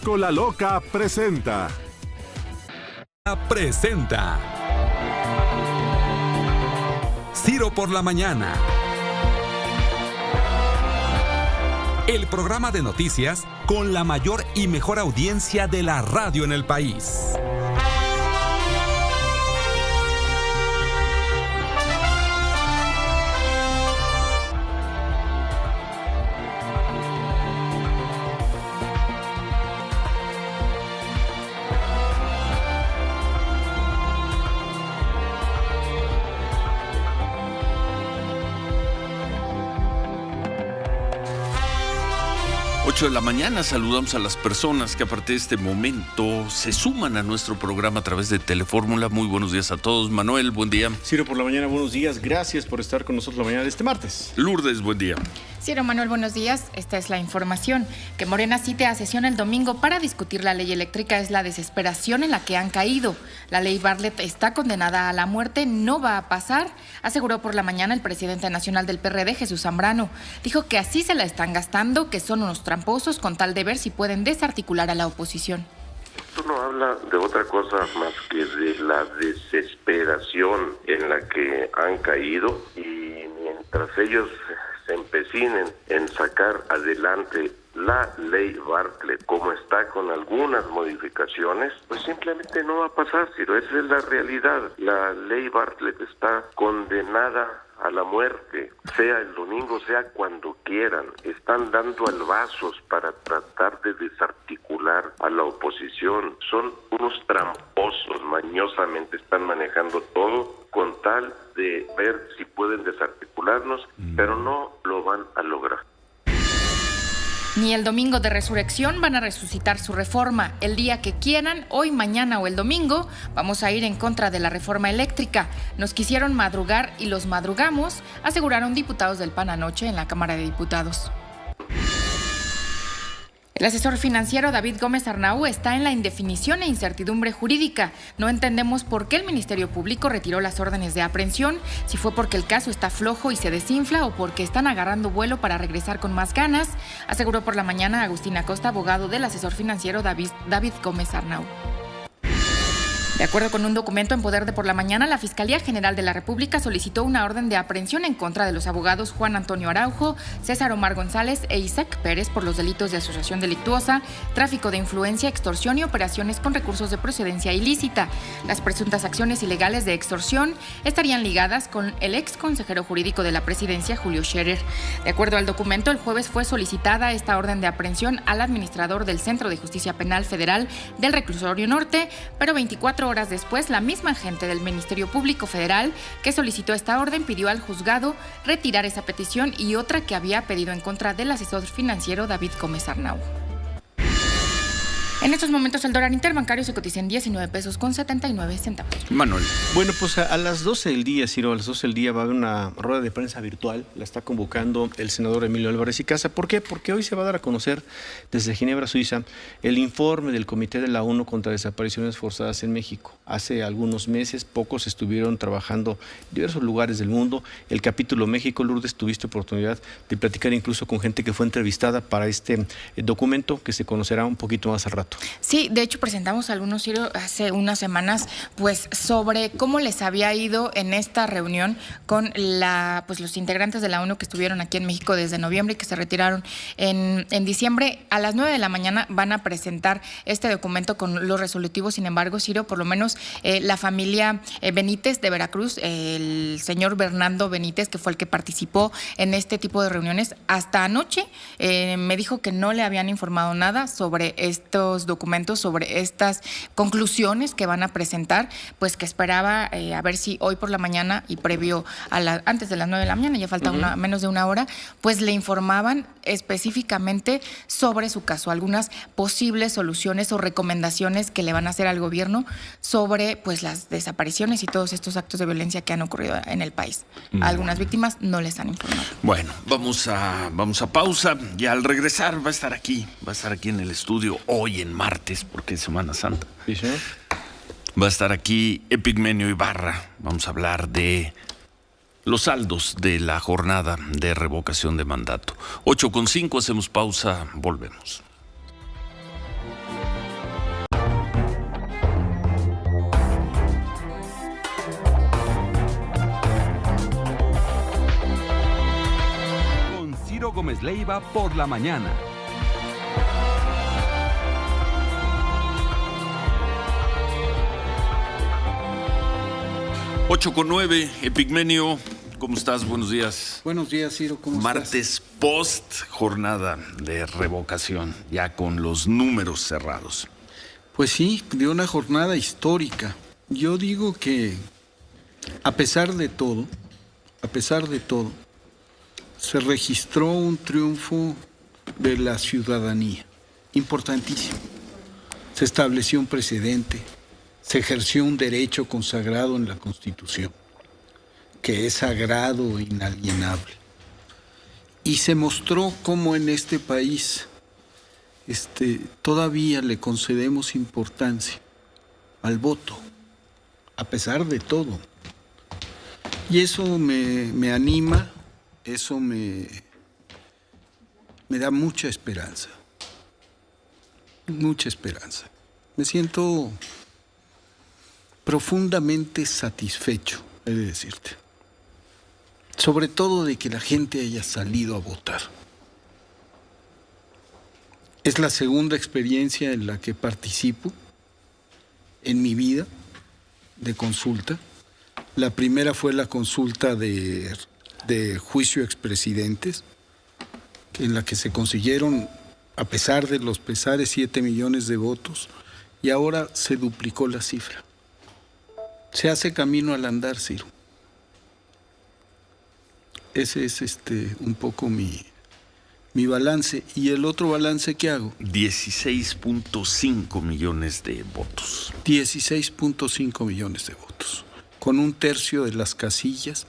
Franco La Loca presenta. Ciro por la Mañana. El programa de noticias con la mayor y mejor audiencia de la radio en el país. De la mañana saludamos a las personas que a partir de este momento se suman a nuestro programa a través de Telefórmula. Muy buenos días a todos. Manuel, buen día. Ciro por la Mañana, buenos días. Gracias por estar con nosotros la mañana de este martes. Lourdes, buen día. Ciro, Manuel, buenos días. Esta es la información. Que Morena cite a sesión el domingo para discutir la ley eléctrica es la desesperación en la que han caído. La ley Bartlett está condenada a la muerte, no va a pasar, aseguró por la mañana el presidente nacional del PRD, Jesús Zambrano. Dijo que así se la están gastando, que son unos tramposos con tal de ver si pueden desarticular a la oposición. Esto no habla de otra cosa más que de la desesperación en la que han caído, y mientras ellos se empecinen en sacar adelante la ley Bartlett como está con algunas modificaciones, pues simplemente no va a pasar, Ciro. Esa es la realidad. La ley Bartlett está condenada a la muerte, sea el domingo, sea cuando quieran. Están dando albazos para tratar de desarticular a la oposición. Son unos tramposos, mañosamente están manejando todo con tal de ver si pueden desarticularnos, pero no lo van a lograr. Ni el domingo de resurrección van a resucitar su reforma. El día que quieran, hoy, mañana o el domingo, vamos a ir en contra de la reforma eléctrica. Nos quisieron madrugar y los madrugamos, aseguraron diputados del PAN anoche en la Cámara de Diputados. El asesor financiero David Gómez Arnau está en la indefinición e incertidumbre jurídica. No entendemos por qué el Ministerio Público retiró las órdenes de aprehensión, si fue porque el caso está flojo y se desinfla o porque están agarrando vuelo para regresar con más ganas, aseguró por la mañana Agustín Acosta, abogado del asesor financiero David Gómez Arnau. De acuerdo con un documento en poder de por la mañana, la Fiscalía General de la República solicitó una orden de aprehensión en contra de los abogados Juan Antonio Araujo, César Omar González e Isaac Pérez por los delitos de asociación delictuosa, tráfico de influencia, extorsión y operaciones con recursos de procedencia ilícita. Las presuntas acciones ilegales de extorsión estarían ligadas con el ex consejero jurídico de la presidencia, Julio Scherer. De acuerdo al documento, el jueves fue solicitada esta orden de aprehensión al administrador del Centro de Justicia Penal Federal del Reclusorio Norte, pero 24 horas después, la misma agente del Ministerio Público Federal que solicitó esta orden pidió al juzgado retirar esa petición y otra que había pedido en contra del asesor financiero David Gómez Arnau. En estos momentos el dólar interbancario se cotiza en 19 pesos con 79 centavos. Manuel. Bueno, pues a las 12 del día, Ciro, a las 12 del día va a haber una rueda de prensa virtual. La está convocando el senador Emilio Álvarez y Casa. ¿Por qué? Porque hoy se va a dar a conocer desde Ginebra, Suiza, el informe del Comité de la ONU contra Desapariciones Forzadas en México. Hace algunos meses, pocos estuvieron trabajando en diversos lugares del mundo. El capítulo México, Lourdes, tuviste oportunidad de platicar incluso con gente que fue entrevistada para este documento que se conocerá un poquito más al rato. Sí, de hecho presentamos algunos, Ciro, hace unas semanas, pues sobre cómo les había ido en esta reunión con los integrantes de la ONU que estuvieron aquí en México desde noviembre y que se retiraron en diciembre. A las 9 de la mañana van a presentar este documento con los resolutivos. Sin embargo, Ciro, por lo menos la familia Benítez de Veracruz, el señor Bernardo Benítez, que fue el que participó en este tipo de reuniones, hasta anoche me dijo que no le habían informado nada sobre estos documentos, sobre estas conclusiones que van a presentar, pues que esperaba a ver si hoy por la mañana y previo a antes de las 9 de la mañana, ya falta menos de una hora, pues le informaban específicamente sobre su caso, algunas posibles soluciones o recomendaciones que le van a hacer al gobierno sobre pues las desapariciones y todos estos actos de violencia que han ocurrido en el país. A algunas víctimas no les han informado. Bueno, vamos a pausa y al regresar va a estar aquí en el estudio hoy en martes, porque es Semana Santa. ¿Sí, señor? Va a estar aquí Epigmenio Ibarra. Vamos a hablar de los saldos de la jornada de revocación de mandato. 8:05, hacemos pausa, volvemos. Ciro Gómez Leiva por la mañana. Ocho con 9, Epigmenio, ¿cómo estás? Buenos días. Buenos días, Ciro, ¿cómo estás? Martes post jornada de revocación, ya con los números cerrados. Pues sí, de una jornada histórica. Yo digo que a pesar de todo, se registró un triunfo de la ciudadanía, importantísimo. Se estableció un precedente, se ejerció un derecho consagrado en la Constitución, que es sagrado e inalienable. Y se mostró cómo en este país todavía le concedemos importancia al voto, a pesar de todo. Y eso me anima, eso me da mucha esperanza. Mucha esperanza. Me siento profundamente satisfecho, he de decirte. Sobre todo de que la gente haya salido a votar. Es la segunda experiencia en la que participo en mi vida de consulta. La primera fue la consulta de juicio expresidentes, en la que se consiguieron, a pesar de los pesares, 7 millones de votos, y ahora se duplicó la cifra. Se hace camino al andar, Ciro. Ese es un poco mi balance. Y el otro balance que hago. 16.5 millones de votos. 16.5 millones de votos. Con un tercio de las casillas.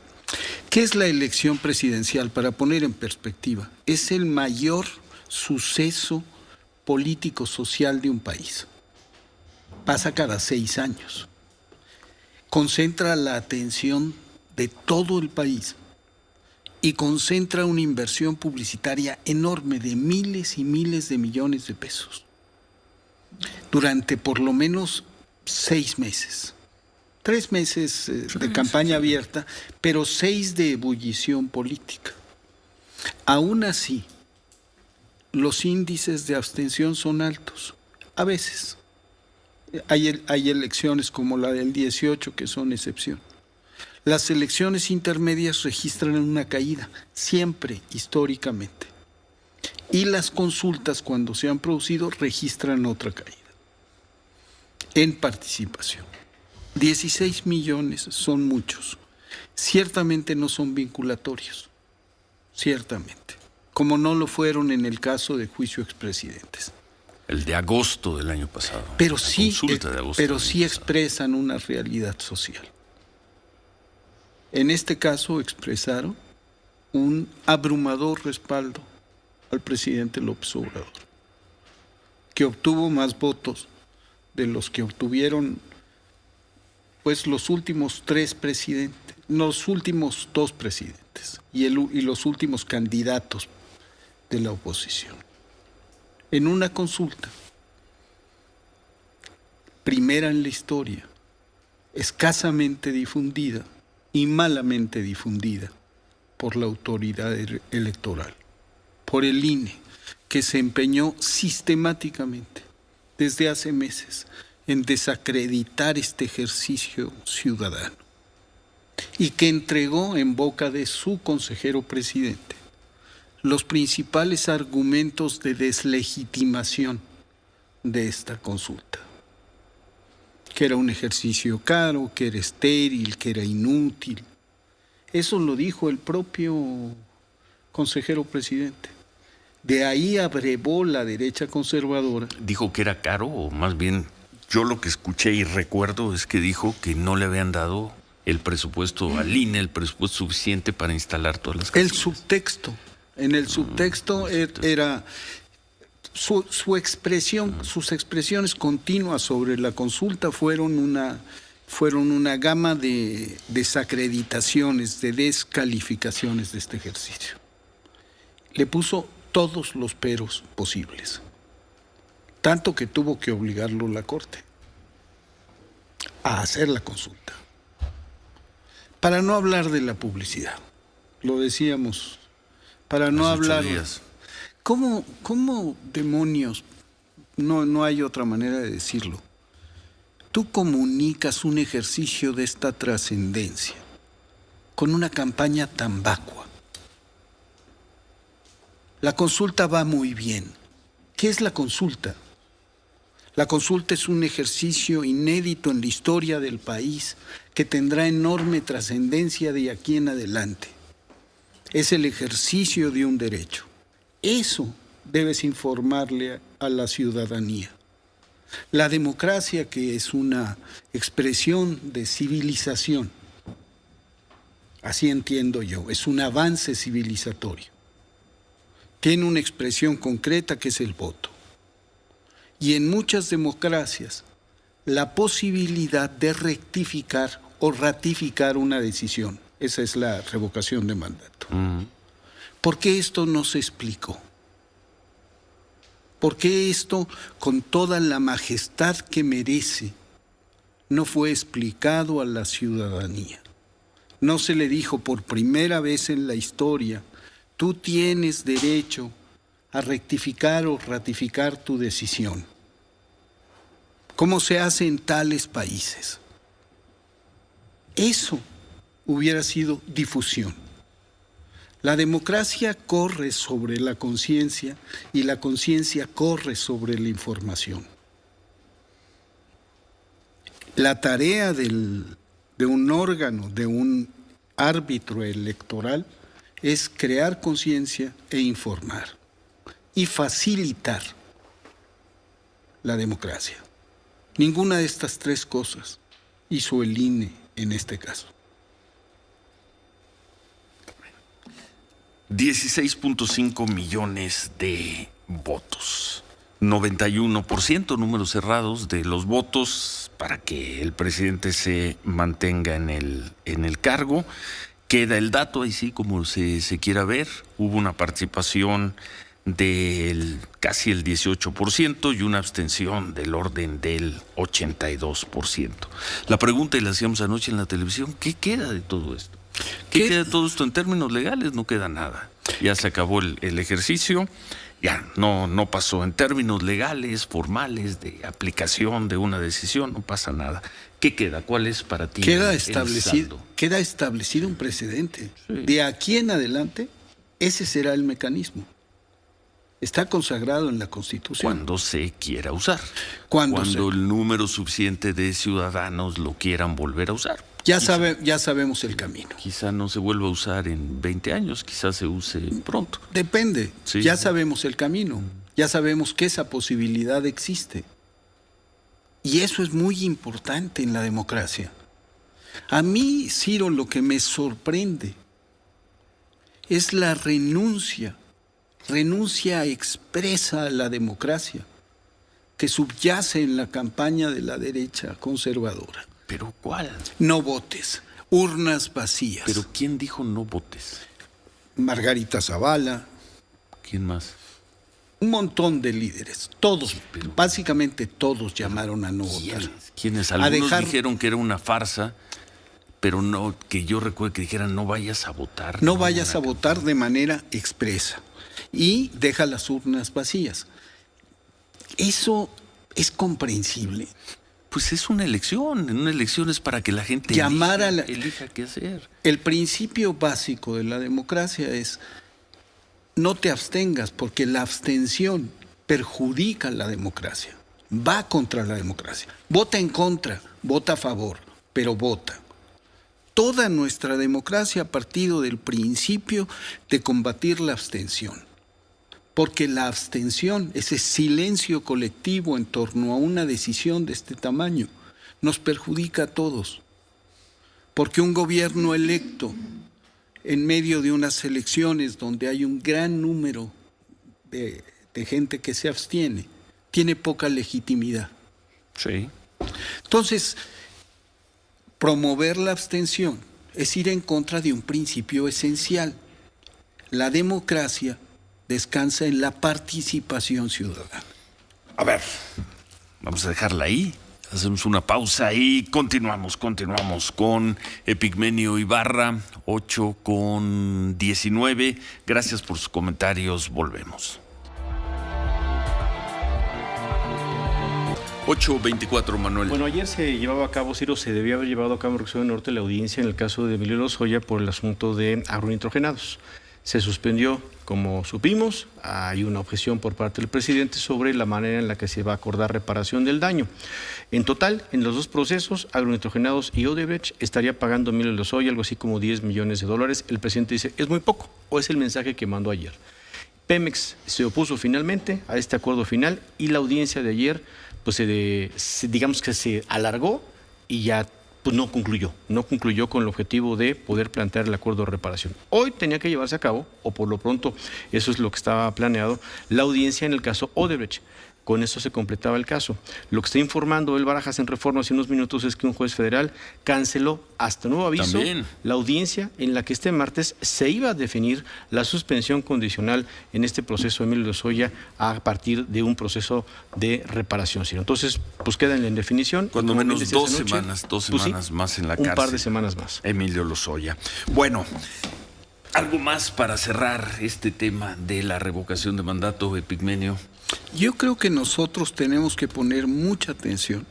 ¿Qué es la elección presidencial? Para poner en perspectiva, es el mayor suceso político-social de un país. Pasa cada 6 años. Concentra la atención de todo el país y concentra una inversión publicitaria enorme de miles y miles de millones de pesos durante por lo menos 6 meses. 3 meses de campaña abierta, pero 6 de ebullición política. Aún así, los índices de abstención son altos, a veces. Hay elecciones como la del 18 que son excepción. Las elecciones intermedias registran una caída, siempre, históricamente. Y las consultas, cuando se han producido, registran otra caída en participación. 16 millones son muchos. Ciertamente no son vinculatorios, ciertamente, como no lo fueron en el caso de juicio expresidentes. El de agosto del año pasado. Pero sí expresan una realidad social. En este caso expresaron un abrumador respaldo al presidente López Obrador, que obtuvo más votos de los que obtuvieron pues los últimos 3 presidentes, los últimos 2 presidentes y los últimos candidatos de la oposición. En una consulta, primera en la historia, escasamente difundida y malamente difundida por la autoridad electoral, por el INE, que se empeñó sistemáticamente desde hace meses en desacreditar este ejercicio ciudadano y que entregó en boca de su consejero presidente los principales argumentos de deslegitimación de esta consulta. Que era un ejercicio caro, que era estéril, que era inútil. Eso lo dijo el propio consejero presidente. De ahí abrevó la derecha conservadora. ¿Dijo que era caro o más bien yo lo que escuché y recuerdo es que dijo que no le habían dado el presupuesto al INE, el presupuesto suficiente para instalar todas las casillas? El subtexto. En el subtexto era su expresión, sus expresiones continuas sobre la consulta fueron una gama de desacreditaciones, de descalificaciones de este ejercicio. Le puso todos los peros posibles, tanto que tuvo que obligarlo la Corte a hacer la consulta. Para no hablar de la publicidad, lo decíamos para no Hace 8 hablar. días. ¿Cómo demonios? No hay otra manera de decirlo. Tú comunicas un ejercicio de esta trascendencia con una campaña tan vacua. La consulta va muy bien. ¿Qué es la consulta? La consulta es un ejercicio inédito en la historia del país que tendrá enorme trascendencia de aquí en adelante. Es el ejercicio de un derecho. Eso debes informarle a la ciudadanía. La democracia, que es una expresión de civilización, así entiendo yo, es un avance civilizatorio. Tiene una expresión concreta que es el voto. Y en muchas democracias, la posibilidad de rectificar o ratificar una decisión. Esa es la revocación de mandato. ¿Por qué esto no se explicó? ¿Por qué esto, con toda la majestad que merece, no fue explicado a la ciudadanía? No se le dijo por primera vez en la historia: tú tienes derecho a rectificar o ratificar tu decisión, como se hace en tales países. Eso hubiera sido difusión. La democracia corre sobre la conciencia y la conciencia corre sobre la información. La tarea de un órgano, de un árbitro electoral, es crear conciencia e informar y facilitar la democracia. Ninguna de estas tres cosas hizo el INE en este caso. 16.5 millones de votos. 91%, números cerrados, de los votos para que el presidente se mantenga en el cargo. Queda el dato ahí sí, como se quiera ver. Hubo una participación del casi el 18% y una abstención del orden del 82%. La pregunta, y la hacíamos anoche en la televisión: ¿qué queda de todo esto? ¿Qué queda de todo esto en términos legales? No queda nada. Ya se acabó el ejercicio, ya no pasó en términos legales, formales, de aplicación de una decisión, no pasa nada. ¿Qué queda? ¿Cuál es para ti Queda el saldo? establecido un precedente. Sí. De aquí en adelante, ese será el mecanismo. Está consagrado en la Constitución. Cuando se quiera usar. Cuando el número suficiente de ciudadanos lo quieran volver a usar. Ya sabemos el camino. Quizá no se vuelva a usar en 20 años, quizá se use pronto. Depende. Sí. Ya sabemos el camino. Ya sabemos que esa posibilidad existe. Y eso es muy importante en la democracia. A mí, Ciro, lo que me sorprende es la renuncia expresa a la democracia que subyace en la campaña de la derecha conservadora. ¿Pero cuál? No votes, urnas vacías. ¿Pero quién dijo no votes? Margarita Zavala, ¿Quién más? un montón de líderes, todos, básicamente todos llamaron a no votar. ¿Quiénes? Algunos dijeron que era una farsa, pero no, que yo recuerdo que dijeran no vayas a votar. No vayas a votar de manera expresa y deja las urnas vacías. Eso es comprensible. Pues es una elección. En una elección es para que la gente elija qué hacer. El principio básico de la democracia es: no te abstengas, porque la abstención perjudica la democracia, va contra la democracia. Vota en contra, vota a favor, pero vota. Toda nuestra democracia ha partido del principio de combatir la abstención. Porque la abstención, ese silencio colectivo en torno a una decisión de este tamaño, nos perjudica a todos. Porque un gobierno electo en medio de unas elecciones donde hay un gran número de gente que se abstiene, tiene poca legitimidad. Sí. Entonces, promover la abstención es ir en contra de un principio esencial. La democracia descansa en la participación ciudadana. A ver, vamos a dejarla ahí. Hacemos una pausa y continuamos con Epigmenio Ibarra. 8:19. Gracias por sus comentarios. Volvemos. 8:24, Manuel. Bueno, ayer se llevaba a cabo, Ciro, se debía haber llevado a cabo en Río Grande del Norte la audiencia en el caso de Emilio Lozoya por el asunto de agronitrogenados. Se suspendió, como supimos, hay una objeción por parte del presidente sobre la manera en la que se va a acordar reparación del daño. En total, en los dos procesos, agronitrogenados y Odebrecht, estaría pagando Emilio Lozoya algo así como $10 millones. El presidente dice, es muy poco, o es el mensaje que mandó ayer. Pemex se opuso finalmente a este acuerdo final y la audiencia de ayer, pues digamos que se alargó y ya pues no concluyó con el objetivo de poder plantear el acuerdo de reparación. Hoy tenía que llevarse a cabo, o por lo pronto eso es lo que estaba planeado, la audiencia en el caso Odebrecht. Con eso se completaba el caso. Lo que está informando el Barajas en Reforma hace unos minutos es que un juez federal canceló hasta nuevo aviso También la audiencia en la que este martes se iba a definir la suspensión condicional en este proceso de Emilio Lozoya a partir de un proceso de reparación. Entonces, pues queda en la indefinición. Cuando Como menos bien decías 2 anoche, semanas, pues sí, más en la cárcel. un par de semanas más. Emilio Lozoya. Bueno, algo más para cerrar este tema de la revocación de mandato, Epigmenio. Yo creo que nosotros tenemos que poner mucha atención,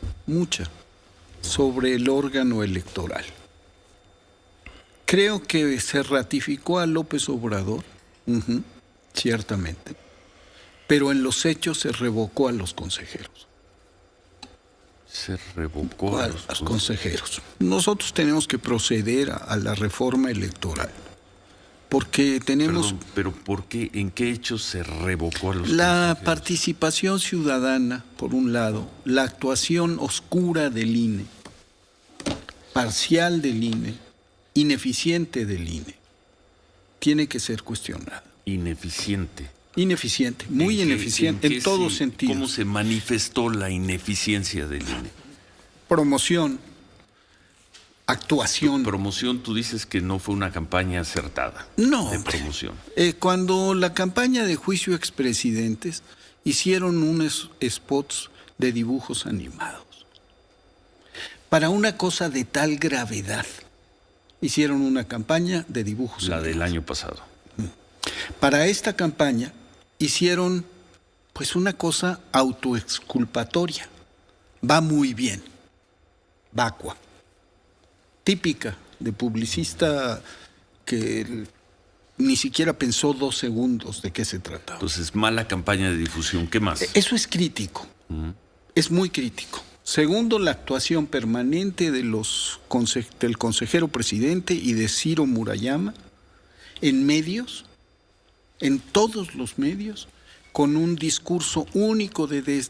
sobre el órgano electoral. Creo que se ratificó a López Obrador, ciertamente, pero en los hechos se revocó a los consejeros. Se revocó a los consejeros. Nosotros tenemos que proceder a la reforma electoral. Porque tenemos... Perdón, pero ¿por qué? ¿En qué hechos se revocó a los la consejeros? Participación ciudadana, por un lado, la actuación oscura del INE, parcial del INE, ineficiente del INE, tiene que ser cuestionada. Ineficiente. Ineficiente, muy ineficiente, en todos sentidos. ¿Cómo se manifestó la ineficiencia del INE? Promoción, actuación. Promoción, tú dices que no fue una campaña acertada. No, de promoción. Cuando la campaña de juicio expresidentes hicieron unos spots de dibujos animados. Para una cosa de tal gravedad, hicieron una campaña de dibujos La animados. del año pasado. Para esta campaña hicieron pues una cosa autoexculpatoria. Va muy bien. Vacua. Típica de publicista que ni siquiera pensó 2 segundos de qué se trataba. Entonces, mala campaña de difusión. ¿Qué más? Eso es crítico. Es muy crítico. Segundo, la actuación permanente de del consejero presidente y de Ciro Murayama en medios, en todos los medios, con un discurso único de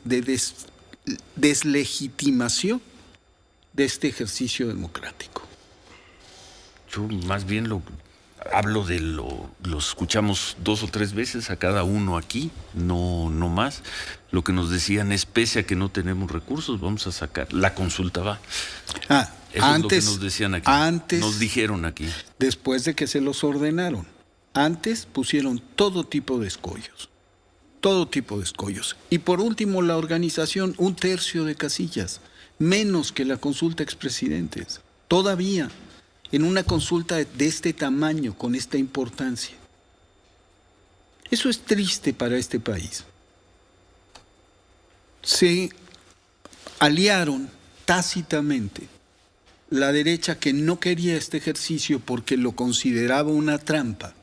deslegitimación de este ejercicio democrático. Yo más bien lo escuchamos 2 o 3 veces a cada uno aquí, no más. Lo que nos decían es, pese a que no tenemos recursos, vamos a sacar. La consulta va. Eso es lo que nos decían aquí. Nos dijeron aquí. Después de que se los ordenaron. Antes pusieron todo tipo de escollos. Todo tipo de escollos. Y por último, la organización, 1/3 de casillas. Menos que la consulta expresidentes. Todavía, en una consulta de este tamaño, con esta importancia. Eso es triste para este país. Se aliaron tácitamente la derecha, que no quería este ejercicio porque lo consideraba una trampa,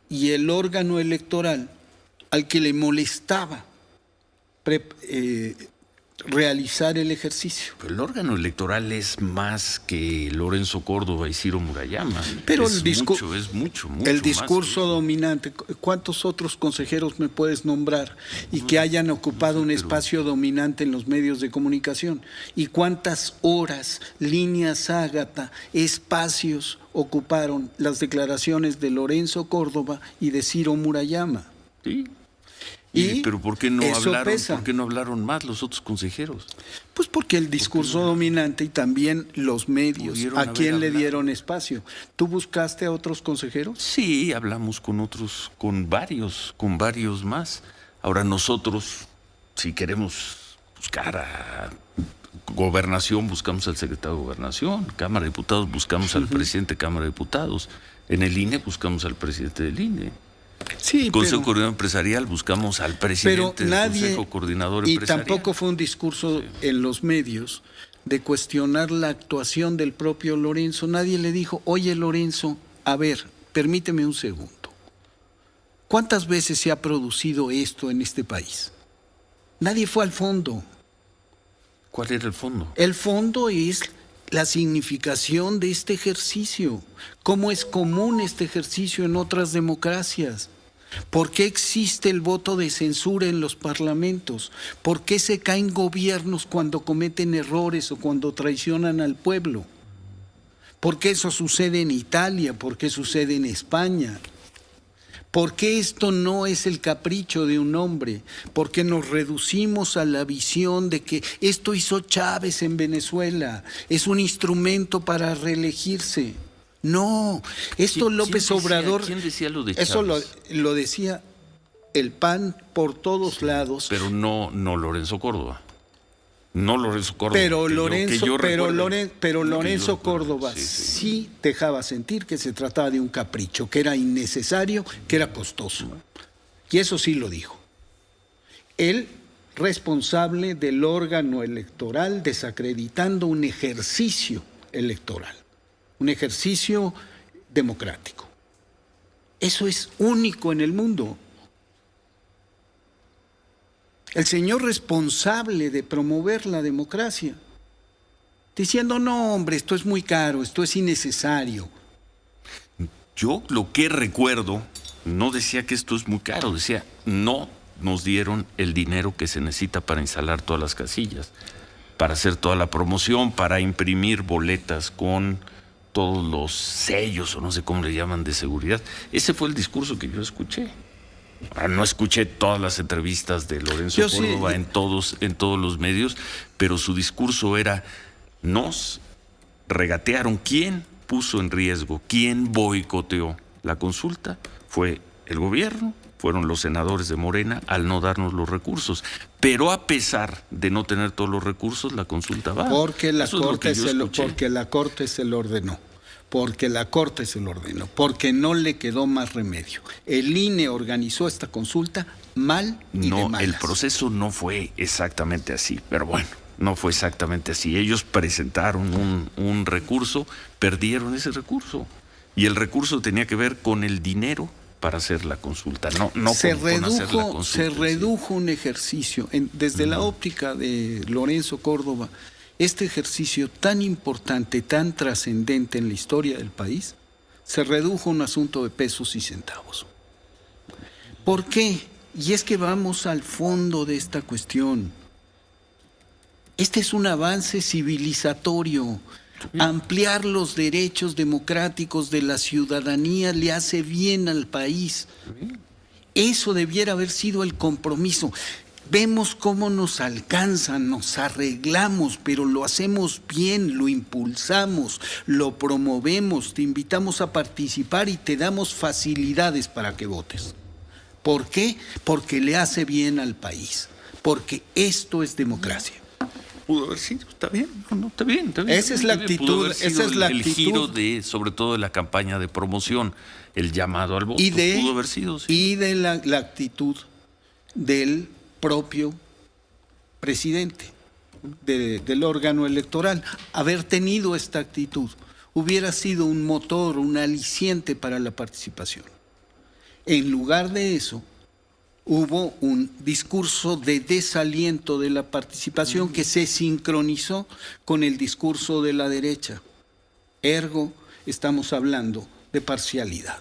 y el órgano electoral, al que le molestaba realizar el ejercicio. Pero el órgano electoral es más que Lorenzo Córdoba y Ciro Murayama. Pero es mucho el más discurso dominante. ¿Cuántos otros consejeros me puedes nombrar y que hayan ocupado un espacio dominante en los medios de comunicación? ¿Y cuántas horas, líneas ágata, espacios ocuparon las declaraciones de Lorenzo Córdoba y de Ciro Murayama? Sí. Y pero ¿por qué no pesa. ¿Por qué no hablaron más los otros consejeros? Pues porque el discurso dominante y también los medios, ¿a quién le dieron espacio? ¿Tú buscaste a otros consejeros? Sí, hablamos con otros, con varios más. Ahora nosotros, si queremos buscar Gobernación buscamos al secretario de Gobernación, Cámara de Diputados buscamos al presidente de Cámara de Diputados, en el INE buscamos al presidente del INE. Sí, Consejo Coordinador Empresarial buscamos al presidente del Consejo Coordinador Empresarial. Y tampoco fue un discurso en los medios de cuestionar la actuación del propio Lorenzo. Nadie le dijo, oye Lorenzo, a ver, permíteme un segundo. ¿Cuántas veces se ha producido esto en este país? Nadie fue al fondo. ¿Cuál era el fondo? El fondo es la significación de este ejercicio. ¿Cómo es común este ejercicio en otras democracias? ¿Por qué existe el voto de censura en los parlamentos? ¿Por qué se caen gobiernos cuando cometen errores o cuando traicionan al pueblo? ¿Por qué eso sucede en Italia? ¿Por qué sucede en España? ¿Por qué esto no es el capricho de un hombre? Porque nos reducimos a la visión de que esto hizo Chávez en Venezuela, es un instrumento para reelegirse. No, esto López Obrador... ¿Quién decía lo de Chávez? Eso lo decía el PAN por todos lados. Pero no Lorenzo Córdoba. No Lorenzo Córdoba. Pero Lorenzo Córdoba sí dejaba sentir que se trataba de un capricho, que era innecesario, que era costoso. Y eso sí lo dijo. Él, responsable del órgano electoral, desacreditando un ejercicio electoral, un ejercicio democrático. Eso es único en el mundo. El señor responsable de promover la democracia, diciendo, no, hombre, esto es muy caro, esto es innecesario. Yo lo que recuerdo, no decía que esto es muy caro, decía, no nos dieron el dinero que se necesita para instalar todas las casillas, para hacer toda la promoción, para imprimir boletas con todos los sellos, o no sé cómo le llaman, de seguridad. Ese fue el discurso que yo escuché. No escuché todas las entrevistas de Lorenzo Córdoba en todos los medios, pero su discurso era, nos regatearon. ¿Quién puso en riesgo? ¿Quién boicoteó la consulta? Fue el gobierno, fueron los senadores de Morena al no darnos los recursos. Pero a pesar de no tener todos los recursos, la consulta va. Porque la Corte se lo ordenó. Porque la Corte se lo ordenó, porque no le quedó más remedio. El INE organizó esta consulta mal y de malas. El proceso no fue exactamente así, pero bueno, no fue exactamente así. Ellos presentaron un recurso, perdieron ese recurso, y el recurso tenía que ver con el dinero para hacer la consulta, no con hacer la consulta. Se redujo un ejercicio, desde la óptica de Lorenzo Córdoba. Este ejercicio tan importante, tan trascendente en la historia del país, se redujo a un asunto de pesos y centavos. ¿Por qué? Y es que vamos al fondo de esta cuestión. Este es un avance civilizatorio. Ampliar los derechos democráticos de la ciudadanía le hace bien al país. Eso debiera haber sido el compromiso. Vemos cómo nos alcanzan, nos arreglamos, pero lo hacemos bien, lo impulsamos, lo promovemos, te invitamos a participar y te damos facilidades para que votes. ¿Por qué? Porque le hace bien al país, porque esto es democracia. Pudo haber sido, está bien, está bien. Esa es la actitud, el giro de, sobre todo de la campaña de promoción, el llamado al voto, pudo haber sido, sí. Y de la actitud del propio presidente del órgano electoral. Haber tenido esta actitud hubiera sido un motor, un aliciente para la participación. En lugar de eso, hubo un discurso de desaliento de la participación que se sincronizó con el discurso de la derecha. Ergo, estamos hablando de parcialidad.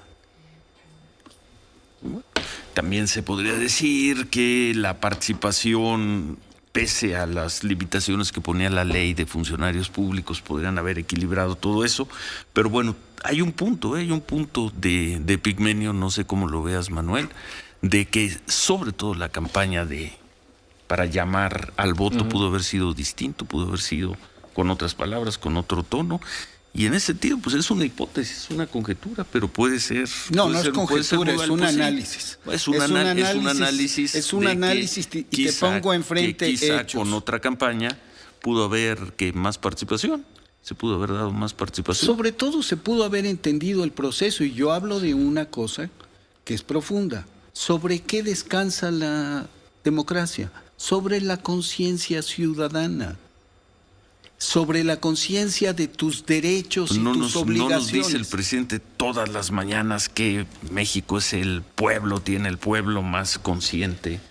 También se podría decir que la participación, pese a las limitaciones que ponía la ley de funcionarios públicos, podrían haber equilibrado todo eso. Pero bueno, hay un punto de Pigmenio, no sé cómo lo veas, Manuel, de que sobre todo la campaña para llamar al voto pudo haber sido distinto, pudo haber sido con otras palabras, con otro tono. Y en ese sentido, pues es una hipótesis, es una conjetura, pero puede ser... No es conjetura, es un análisis. Es un análisis. Es un análisis y te pongo enfrente quizá hechos. con otra campaña pudo haber más participación. Se pudo haber dado más participación. Sobre todo se pudo haber entendido el proceso, y yo hablo de una cosa que es profunda. ¿Sobre qué descansa la democracia? Sobre la conciencia ciudadana, sobre la conciencia de tus derechos y tus obligaciones. No nos dice el presidente todas las mañanas que México es el pueblo, tiene el pueblo más consciente.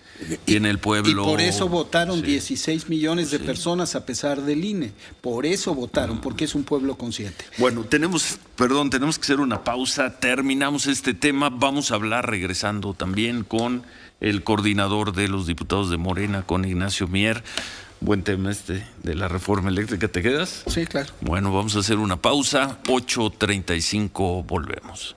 Tiene el pueblo. Y por eso votaron 16 millones de personas a pesar del INE. Por eso votaron, porque es un pueblo consciente. Bueno, tenemos que hacer una pausa. Terminamos este tema. Vamos a hablar regresando también con el coordinador de los diputados de Morena, con Ignacio Mier. Buen tema de la reforma eléctrica. ¿Te quedas? Sí, claro. Bueno, vamos a hacer una pausa. 8:35, volvemos.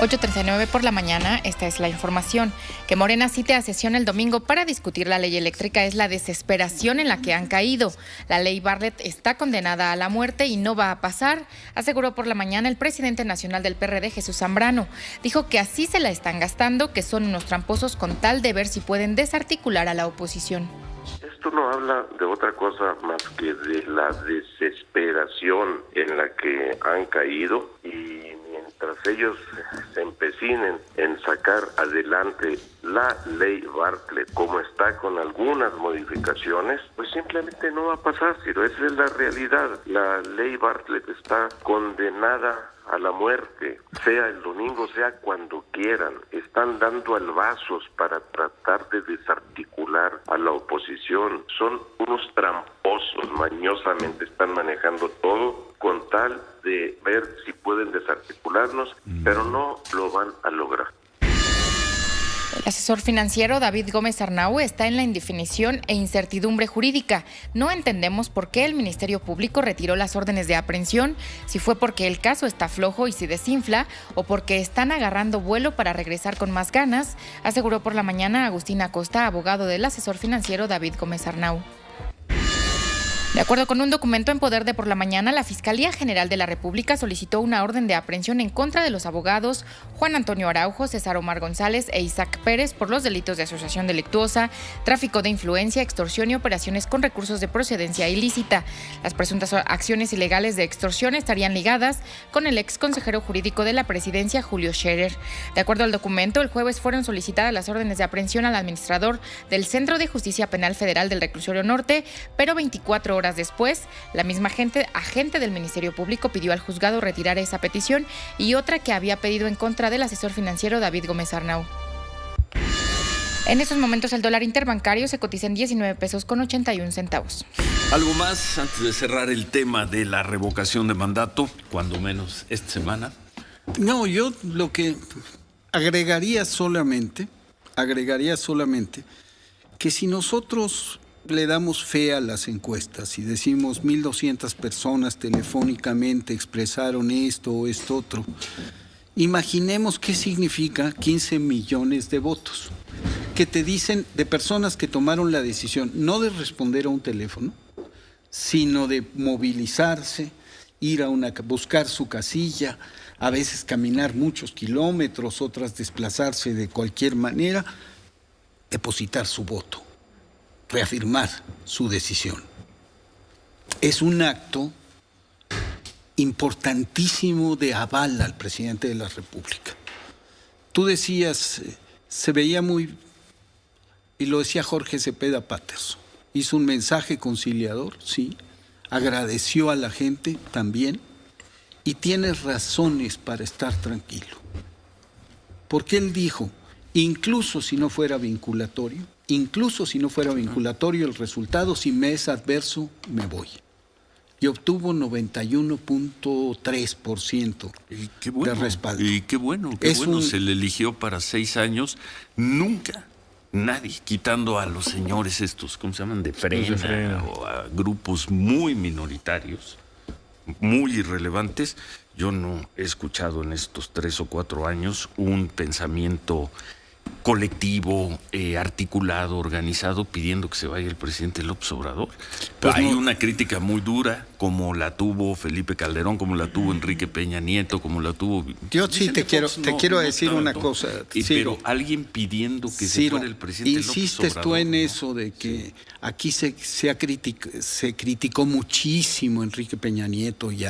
...8:39 por la mañana, esta es la información. Que Morena cite a sesión el domingo para discutir la ley eléctrica es la desesperación en la que han caído. La ley Bartlett está condenada a la muerte y no va a pasar, aseguró por la mañana el presidente nacional del PRD, Jesús Zambrano. Dijo que así se la están gastando, que son unos tramposos con tal de ver si pueden desarticular a la oposición. Esto no habla de otra cosa más que de la desesperación en la que han caído, y mientras ellos se empecinen en sacar adelante la ley Bartlett como está, con algunas modificaciones, pues simplemente no va a pasar, Ciro. Esa es la realidad. La ley Bartlett está condenada a la muerte, sea el domingo, sea cuando quieran. Están dando albazos para tratar de desarticular a la oposición. Son unos tramposos, mañosamente están manejando todo con tal de ver si pueden desarticularnos, pero no lo van a lograr. El asesor financiero David Gómez Arnau está en la indefinición e incertidumbre jurídica. No entendemos por qué el Ministerio Público retiró las órdenes de aprehensión, si fue porque el caso está flojo y se desinfla o porque están agarrando vuelo para regresar con más ganas, aseguró por la mañana Agustín Acosta, abogado del asesor financiero David Gómez Arnau. De acuerdo con un documento en poder de por la mañana, la Fiscalía General de la República solicitó una orden de aprehensión en contra de los abogados Juan Antonio Araujo, César Omar González e Isaac Pérez por los delitos de asociación delictuosa, tráfico de influencia, extorsión y operaciones con recursos de procedencia ilícita. Las presuntas acciones ilegales de extorsión estarían ligadas con el ex consejero jurídico de la Presidencia, Julio Scherer. De acuerdo al documento, el jueves fueron solicitadas las órdenes de aprehensión al administrador del Centro de Justicia Penal Federal del Reclusorio Norte, pero 24 horas después, la misma agente del Ministerio Público pidió al juzgado retirar esa petición y otra que había pedido en contra del asesor financiero David Gómez Arnau. En estos momentos el dólar interbancario se cotiza en 19 pesos con 81 centavos. ¿Algo más antes de cerrar el tema de la revocación de mandato, cuando menos esta semana? No, yo lo que agregaría solamente que si nosotros le damos fe a las encuestas y decimos 1,200 personas telefónicamente expresaron esto o esto otro, imaginemos qué significa 15 millones de votos, que te dicen de personas que tomaron la decisión no de responder a un teléfono, sino de movilizarse, ir a buscar su casilla, a veces caminar muchos kilómetros, otras desplazarse de cualquier manera, depositar su voto, reafirmar su decisión. Es un acto importantísimo de aval al presidente de la República. Tú decías, se veía muy, y lo decía Jorge Cepeda Patterson, hizo un mensaje conciliador, sí, agradeció a la gente también, y tiene razones para estar tranquilo. Porque él dijo, incluso si no fuera vinculatorio el resultado, si me es adverso, me voy. Y obtuvo 91.3% de respaldo. Y qué bueno, se le eligió para 6 años. Nunca nadie, quitando a los señores estos, ¿cómo se llaman? De Frena, o a grupos muy minoritarios, muy irrelevantes. Yo no he escuchado en estos 3 o 4 años un pensamiento colectivo, articulado, organizado, pidiendo que se vaya el presidente López Obrador. Pues hay no. una crítica muy dura, como la tuvo Felipe Calderón, como la tuvo Enrique Peña Nieto, como la tuvo... Yo sí Vicente Fox te quiero decir tanto. una cosa, Pero Ciro. alguien pidiendo que se Ciro, fuera el presidente insistes López tú Obrador. en ¿no? eso de que aquí se criticó muchísimo a Enrique Peña Nieto y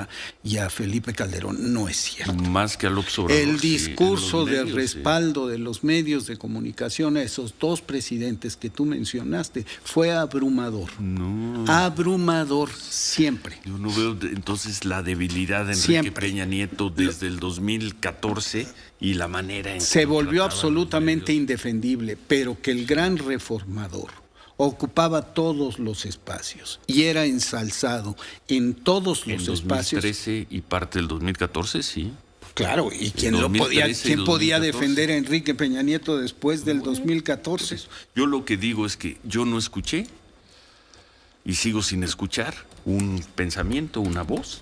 a Felipe Calderón. No es cierto. Más que a López Obrador. El sí, discurso en los de medios, respaldo de los medios de comunicación a esos dos presidentes que tú mencionaste fue abrumador. No. Abrumador siempre. Yo no veo entonces la debilidad de Enrique Siempre. Peña Nieto desde el 2014 y la manera en que Se lo volvió trataban los absolutamente medios. indefendible, pero que el gran reformador ocupaba todos los espacios y era ensalzado en todos En los espacios. 2013 y parte del 2014, sí. Claro, ¿y En quién 2013 y quién podía 2014? defender a Enrique Peña Nieto después del 2014? Yo lo que digo es que yo no escuché y sigo sin escuchar un pensamiento, una voz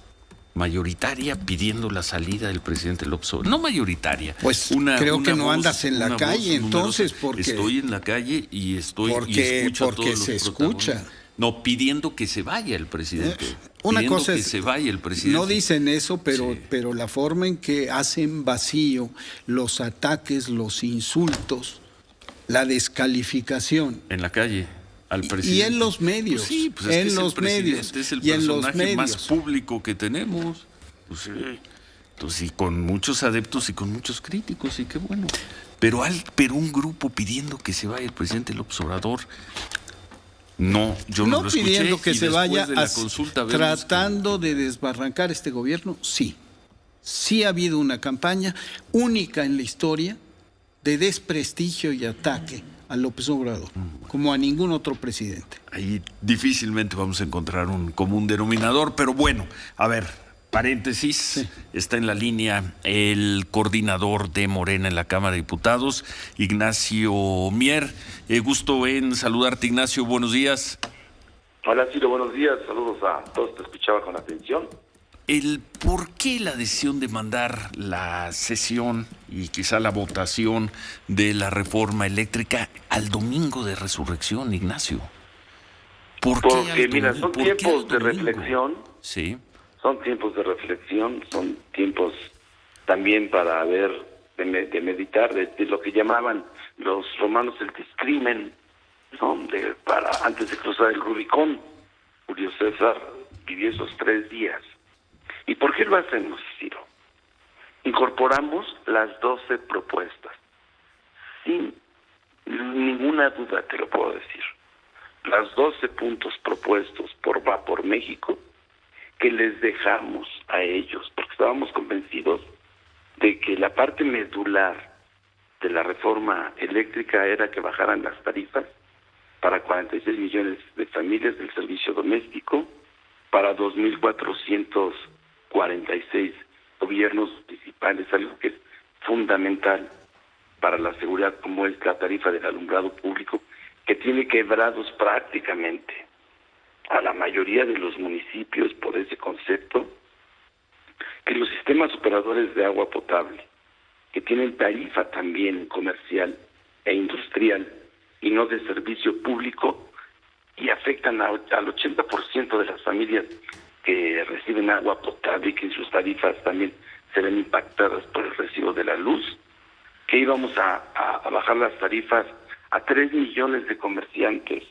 mayoritaria pidiendo la salida del presidente López Obrador. No mayoritaria. Pues creo que no andas en la una calle, voz entonces, numerosa. porque... Estoy en la calle y estoy Porque- y escucho a porque todos los se escucha. protagonistas. No, pidiendo que se vaya el presidente. Una Pidiendo cosa que es, se vaya el presidente. no dicen eso, pero, Sí. pero la forma en que hacen vacío los ataques, los insultos, la descalificación. En la calle al Y presidente. en los medios, Pues sí, pues es en que es los el presidente, medios, es el y en los personaje más medios. público que tenemos. Pues sí. Entonces, y con muchos adeptos y con muchos críticos, y qué bueno. Pero un grupo pidiendo que se vaya el presidente López Obrador, no, yo no No lo escuché. pidiendo que y se después vaya de la consulta vemos tratando de desbarrancar este gobierno, sí. Sí ha habido una campaña única en la historia de desprestigio y ataque a López Obrador, como a ningún otro presidente. ahí difícilmente vamos a encontrar un común denominador, pero bueno, a ver, paréntesis, está en la línea el coordinador de Morena en la Cámara de Diputados, Ignacio Mier. Gusto en saludarte, Ignacio, buenos días. Hola, Ciro, buenos días. Saludos a todos, te escuchaba con atención. El por qué la decisión de mandar la sesión y quizá la votación de la reforma eléctrica al domingo de resurrección, Ignacio. ¿Por qué Porque, al mira, domingo? son ¿Por qué tiempos al de domingo? reflexión. Sí. Son tiempos de reflexión, son tiempos también para ver, de meditar, de lo que llamaban los romanos el discrimen, ¿no? Para antes de cruzar el Rubicón. Julio César vivió esos 3 días. ¿Y por qué lo hacemos, Ciro? Incorporamos las 12 propuestas. Sin ninguna duda te lo puedo decir. Las 12 puntos propuestos por Va por México, que les dejamos a ellos, porque estábamos convencidos de que la parte medular de la reforma eléctrica era que bajaran las tarifas para 46 millones de familias del servicio doméstico, para 2.446 gobiernos municipales, algo que es fundamental para la seguridad, como es la tarifa del alumbrado público, que tiene quebrados prácticamente a la mayoría de los municipios por ese concepto, que los sistemas operadores de agua potable, que tienen tarifa también comercial e industrial y no de servicio público, y afectan al 80% de las familias que reciben agua potable y que en sus tarifas también se ven impactadas por el recibo de la luz, que íbamos a bajar las tarifas a 3 millones de comerciantes,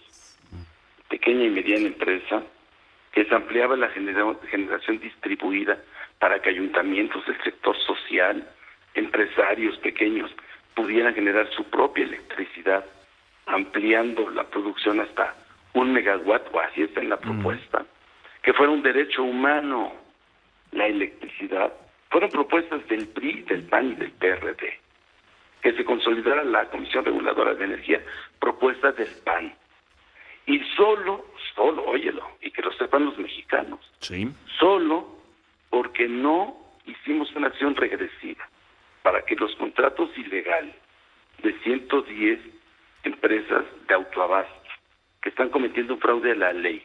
pequeña y mediana empresa, que se ampliaba la generación distribuida para que ayuntamientos del sector social, empresarios pequeños, pudieran generar su propia electricidad, ampliando la producción hasta 1 megawatt, o así está en la propuesta, que fuera un derecho humano la electricidad. Fueron propuestas del PRI, del PAN y del PRD. Que se consolidara la Comisión Reguladora de Energía, propuestas del PAN. Y solo, óyelo, y que lo sepan los mexicanos, Sí. solo porque no hicimos una acción regresiva para que los contratos ilegales de 110 empresas de autoabasto que están cometiendo un fraude a la ley,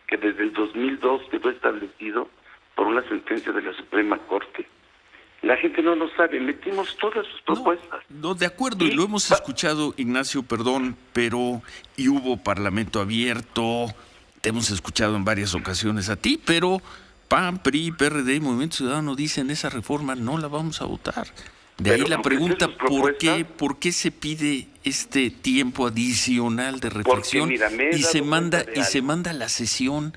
que desde el 2002 quedó establecido por una sentencia de la Suprema Corte, La gente no lo sabe, metimos todas sus propuestas. No, de acuerdo, y lo hemos escuchado, Ignacio, perdón, pero y hubo Parlamento abierto, te hemos escuchado en varias ocasiones a ti, pero PAN, PRI, PRD y Movimiento Ciudadano dicen esa reforma no la vamos a votar. De ahí la pregunta, ¿por qué se pide este tiempo adicional de reflexión y se manda la sesión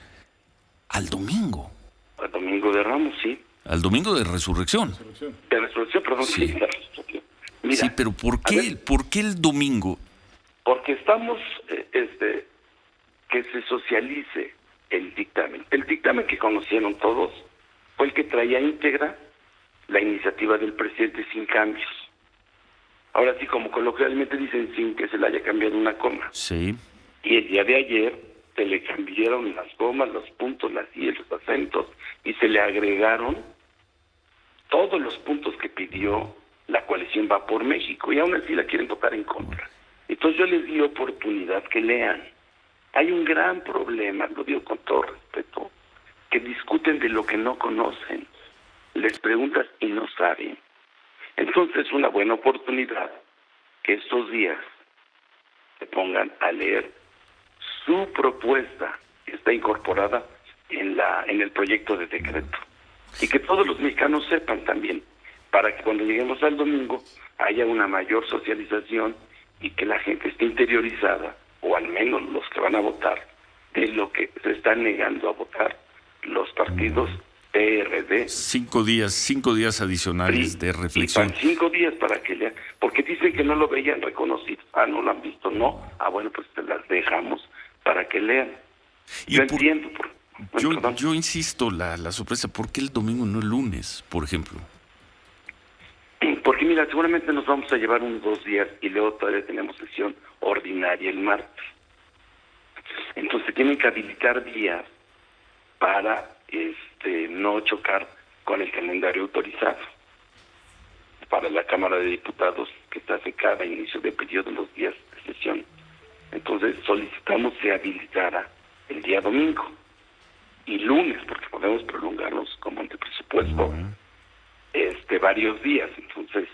al domingo? Al domingo de Ramos, sí. Al domingo de Resurrección. De Resurrección, perdón, sí. De Resurrección. Mira, sí, pero ¿por qué el domingo? Porque estamos, que se socialice el dictamen. El dictamen que conocieron todos fue el que traía íntegra la iniciativa del presidente sin cambios. Ahora sí, como coloquialmente dicen, sin que se le haya cambiado una coma. Sí. Y el día de ayer se le cambiaron las comas, los puntos, las y los acentos, y se le agregaron todos los puntos que pidió la coalición Va por México, y aún así la quieren votar en contra. Entonces yo les di oportunidad que lean. Hay un gran problema, lo digo con todo respeto, que discuten de lo que no conocen. Les preguntas y no saben. Entonces es una buena oportunidad que estos días se pongan a leer su propuesta, que está incorporada en el proyecto de decreto. Y que todos los mexicanos sepan también, para que cuando lleguemos al domingo haya una mayor socialización y que la gente esté interiorizada, o al menos los que van a votar, de lo que se están negando a votar los partidos PRD. 5 días adicionales de reflexión. 5 días para que lean, porque dicen que no lo veían reconocido. No lo han visto, no. Bueno, pues te las dejamos para que lean. Yo entiendo. Yo insisto, la sorpresa, ¿por qué el domingo no el lunes, por ejemplo? Porque mira, seguramente nos vamos a llevar unos 2 días y luego todavía tenemos sesión ordinaria el martes. Entonces tienen que habilitar días para no chocar con el calendario autorizado para la Cámara de Diputados, que se hace cada inicio de periodo los días de sesión. Entonces solicitamos se habilitara el día domingo y lunes, porque podemos prolongarnos como ante presupuesto varios días. Entonces,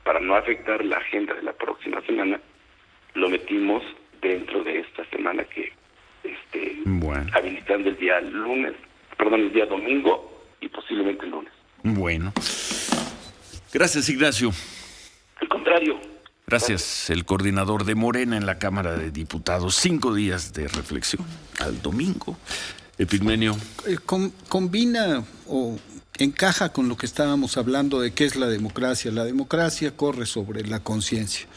para no afectar la agenda de la próxima semana, lo metimos dentro de esta semana que habilitando el día el día domingo y posiblemente el lunes. Bueno. Gracias, Ignacio. Al contrario. Gracias, el coordinador de Morena en la Cámara de Diputados. 5 días de reflexión al domingo. Epigmenio. Combina o encaja con lo que estábamos hablando de qué es la democracia. La democracia corre sobre la conciencia.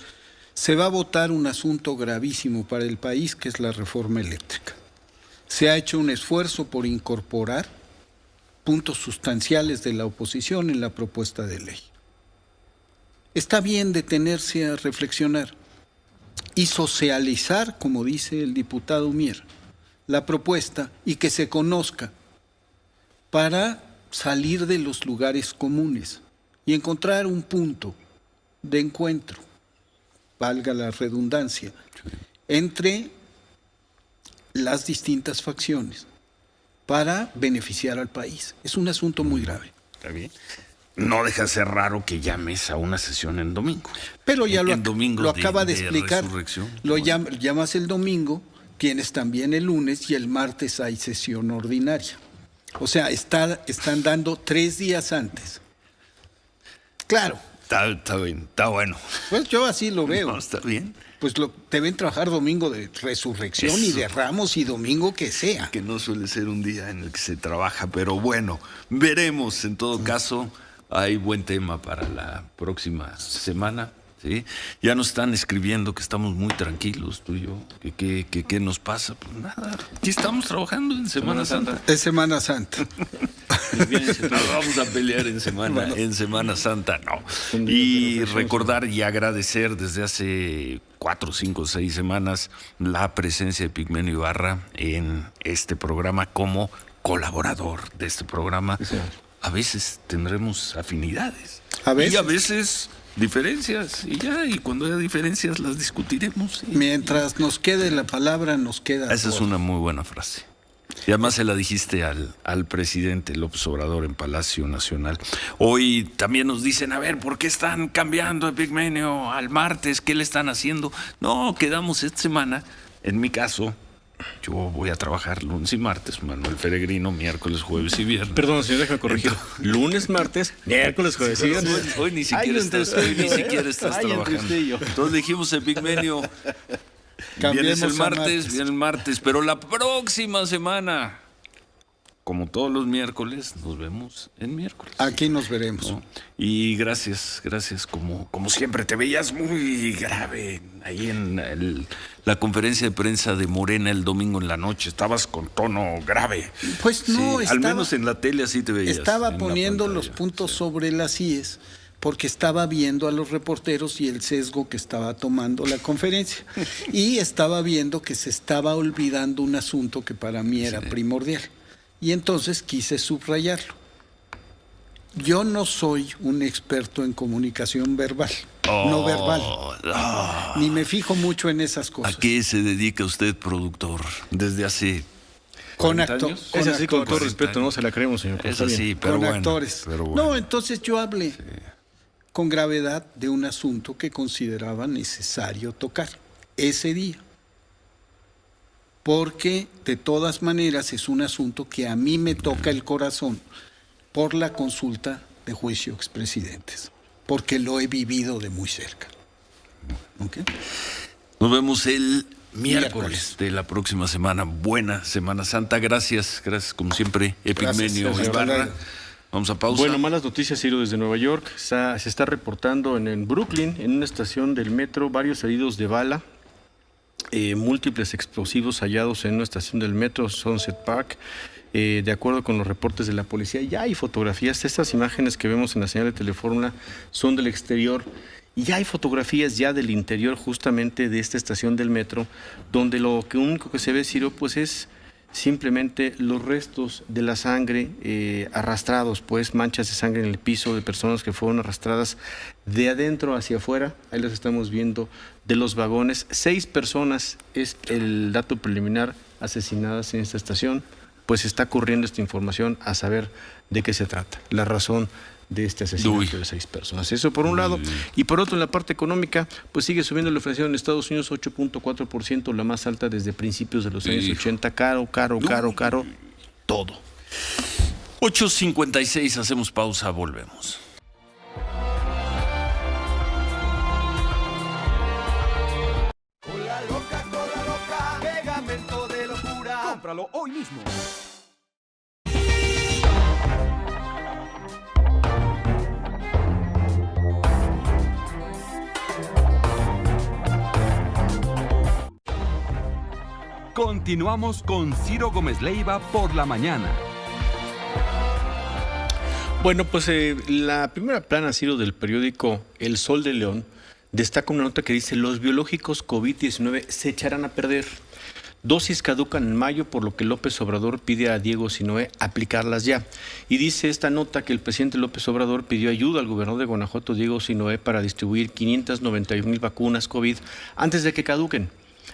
Se va a votar un asunto gravísimo para el país, que es la reforma eléctrica. Se ha hecho un esfuerzo por incorporar puntos sustanciales de la oposición en la propuesta de ley. Está bien detenerse a reflexionar y socializar, como dice el diputado Mier, la propuesta y que se conozca para salir de los lugares comunes y encontrar un punto de encuentro, valga la redundancia, entre las distintas facciones para beneficiar al país. Es un asunto muy grave. Está bien. No deja de ser raro que llames a una sesión en domingo. Pero ya lo acaba de explicar. Llamas el domingo, tienes también el lunes y el martes hay sesión ordinaria. O sea, están dando 3 días antes. Claro. Está bien, está bueno. Pues yo así lo veo. No, está bien. Pues deben trabajar domingo de Resurrección y de Ramos y domingo que sea. Que no suele ser un día en el que se trabaja, pero bueno, veremos. En todo caso, hay buen tema para la próxima semana. ¿Sí? Ya nos están escribiendo que estamos muy tranquilos, tú y yo. ¿Qué nos pasa? Pues nada, aquí estamos trabajando en Semana Santa. Es Semana Santa. Nos vamos a pelear en Semana Santa, no. Y recordar y agradecer desde hace 4, 5, 6 semanas la presencia de Epigmenio Ibarra en este programa como colaborador de este programa. Sí. A veces tendremos afinidades. Y a veces diferencias, y cuando haya diferencias las discutiremos. Mientras nos quede la palabra, nos queda. Esa es una muy buena frase. Y además se la dijiste al presidente López Obrador en Palacio Nacional. Hoy también nos dicen, a ver, ¿por qué están cambiando Epigmenio al martes? ¿Qué le están haciendo? No, quedamos esta semana, en mi caso, yo voy a trabajar lunes y martes, Manuel Peregrino, miércoles, jueves y viernes. Perdón, señor, déjame corregir. Lunes, martes, miércoles, jueves y viernes. Hoy ni siquiera estás trabajando. Entonces dijimos Epigmenio, vienes el martes, viene el martes, pero la próxima semana, como todos los miércoles, nos vemos en miércoles. Aquí nos veremos. ¿No? Y gracias, como siempre, te veías muy grave ahí en la conferencia de prensa de Morena el domingo en la noche, estabas con tono grave. Pues no, sí, al menos en la tele así te veías. Estaba poniendo los puntos sobre las IES, porque estaba viendo a los reporteros y el sesgo que estaba tomando la conferencia. Y estaba viendo que se estaba olvidando un asunto que para mí era primordial. Y entonces quise subrayarlo. Yo no soy un experto en comunicación verbal, no verbal. Ni me fijo mucho en esas cosas. ¿A qué se dedica usted, productor? Desde hace... Con Es así, con todo respeto, no se la creemos, señor. Es así, pero con bueno. actores. Pero bueno. No, entonces yo hablé con gravedad de un asunto que consideraba necesario tocar ese día. Porque de todas maneras es un asunto que a mí me toca el corazón por la consulta de juicio expresidentes, porque lo he vivido de muy cerca. ¿Okay? Nos vemos el miércoles de la próxima semana. Buena Semana Santa. Gracias como siempre, Epigmenio Ibarra. Vamos a pausa. Bueno, malas noticias, Ciro, desde Nueva York. Se está reportando en Brooklyn, en una estación del metro, varios heridos de bala. Múltiples explosivos hallados en una estación del metro Sunset Park. De acuerdo con los reportes de la policía, ya hay fotografías. Estas imágenes que vemos en la señal de Telefórmula son del exterior. Y ya hay fotografías ya del interior justamente de esta estación del metro, donde lo único que se ve, Ciro, pues es simplemente los restos de la sangre arrastrados, pues manchas de sangre en el piso de personas que fueron arrastradas de adentro hacia afuera. Ahí las estamos viendo, de los vagones. 6 personas es el dato preliminar asesinadas en esta estación. Pues está corriendo esta información a saber de qué se trata, la razón de este asesinato de 6 personas. Eso por un lado. Y por otro, en la parte económica, pues sigue subiendo la inflación en Estados Unidos, 8.4%, la más alta desde principios de los años 80. Caro, todo. 8:56, hacemos pausa, volvemos. Cola loca, pegamento de locura. Cómpralo hoy mismo. Continuamos con Ciro Gómez Leiva por la mañana. Bueno, pues la primera plana, Ciro, del periódico El Sol de León destaca una nota que dice: los biológicos COVID-19 se echarán a perder. Dosis caducan en mayo, por lo que López Obrador pide a Diego Sinoé aplicarlas ya. Y dice esta nota que el presidente López Obrador pidió ayuda al gobernador de Guanajuato, Diego Sinoé, para distribuir 591,000 vacunas COVID antes de que caduquen.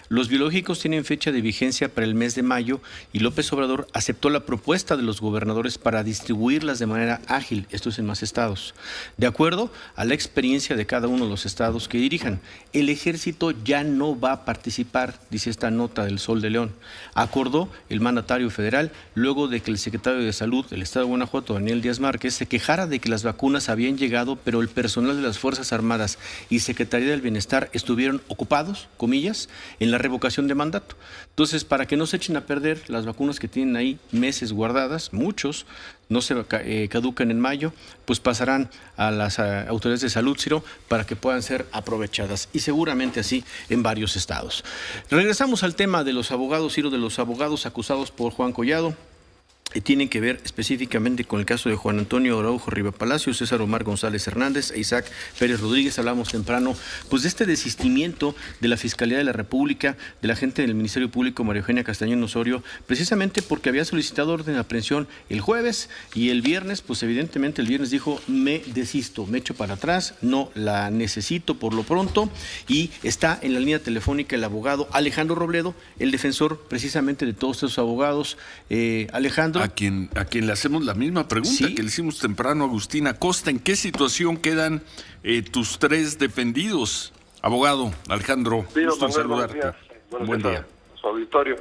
Los biológicos tienen fecha de vigencia para el mes de mayo y López Obrador aceptó la propuesta de los gobernadores para distribuirlas de manera ágil, esto es en más estados, de acuerdo a la experiencia de cada uno de los estados que dirijan. El ejército ya no va a participar, dice esta nota del Sol de León. Acordó el mandatario federal luego de que el secretario de Salud del estado de Guanajuato, Daniel Díaz Márquez, se quejara de que las vacunas habían llegado, pero el personal de las Fuerzas Armadas y Secretaría del Bienestar estuvieron ocupados, comillas, en la revocación de mandato. Entonces, para que no se echen a perder las vacunas que tienen ahí meses guardadas, muchos no se caducan en mayo, pues pasarán a las autoridades de salud, Ciro, para que puedan ser aprovechadas, y seguramente así en varios estados. Regresamos al tema de los abogados, Ciro, de los abogados acusados por Juan Collado. tienen que ver específicamente con el caso de Juan Antonio Araujo Rivapalacio, César Omar González Hernández e Isaac Pérez Rodríguez. Hablamos temprano pues de este desistimiento de la Fiscalía de la República, de la gente del Ministerio Público, María Eugenia Castañón Osorio, precisamente porque había solicitado orden de aprehensión el jueves y el viernes, pues evidentemente el viernes dijo: me desisto, me echo para atrás, no la necesito por lo pronto. Y está en la línea telefónica el abogado Alejandro Robledo, el defensor precisamente de todos esos abogados. Alejandro. A quien le hacemos la misma pregunta Sí. que le hicimos temprano a Agustín Acosta. ¿En qué situación quedan tus 3 defendidos? Abogado Alejandro, Sí, gusto en Manuel, buenos saludarte. días. Buen día. A su auditorio.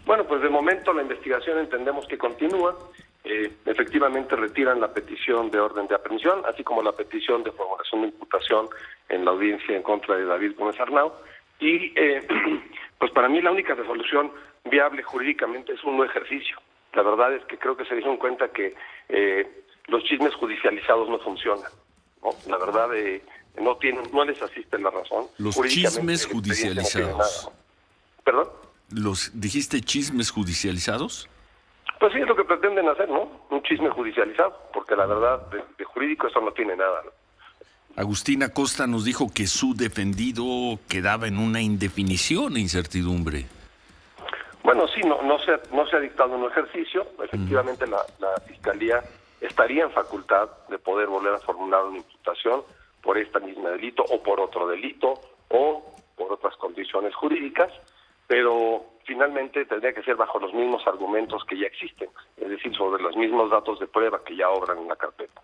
Bueno, pues de momento la investigación entendemos que continúa. Efectivamente retiran la petición de orden de aprehensión, así como la petición de formulación de imputación en la audiencia en contra de David Gómez Arnau. Y pues para mí la única resolución viable jurídicamente es un no ejercicio. La verdad es que creo que se dieron cuenta que los chismes judicializados no funcionan, ¿no? La verdad no les asiste la razón. Los Jurídicamente, chismes el expediente no tiene judicializados. nada. ¿Perdón? ¿Dijiste chismes judicializados? Pues sí, es lo que pretenden hacer, ¿no? Un chisme judicializado, porque la verdad de jurídico eso no tiene nada, ¿no? Agustín Acosta nos dijo que su defendido quedaba en una indefinición e incertidumbre. Bueno, sí, no se ha dictado un ejercicio. Efectivamente, la Fiscalía estaría en facultad de poder volver a formular una imputación por este mismo delito o por otro delito o por otras condiciones jurídicas, pero finalmente tendría que ser bajo los mismos argumentos que ya existen, es decir, sobre los mismos datos de prueba que ya obran en la carpeta.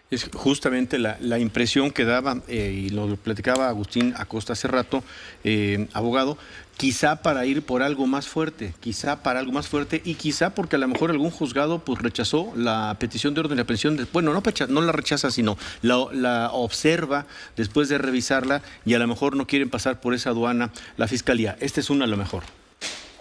Es justamente la impresión que daba, y lo platicaba Agustín Acosta hace rato, abogado, quizá para ir por algo más fuerte, y quizá porque a lo mejor algún juzgado pues rechazó la petición de orden de aprehensión, bueno, no la rechaza, sino la observa después de revisarla, y a lo mejor no quieren pasar por esa aduana la Fiscalía. Esta es una a lo mejor.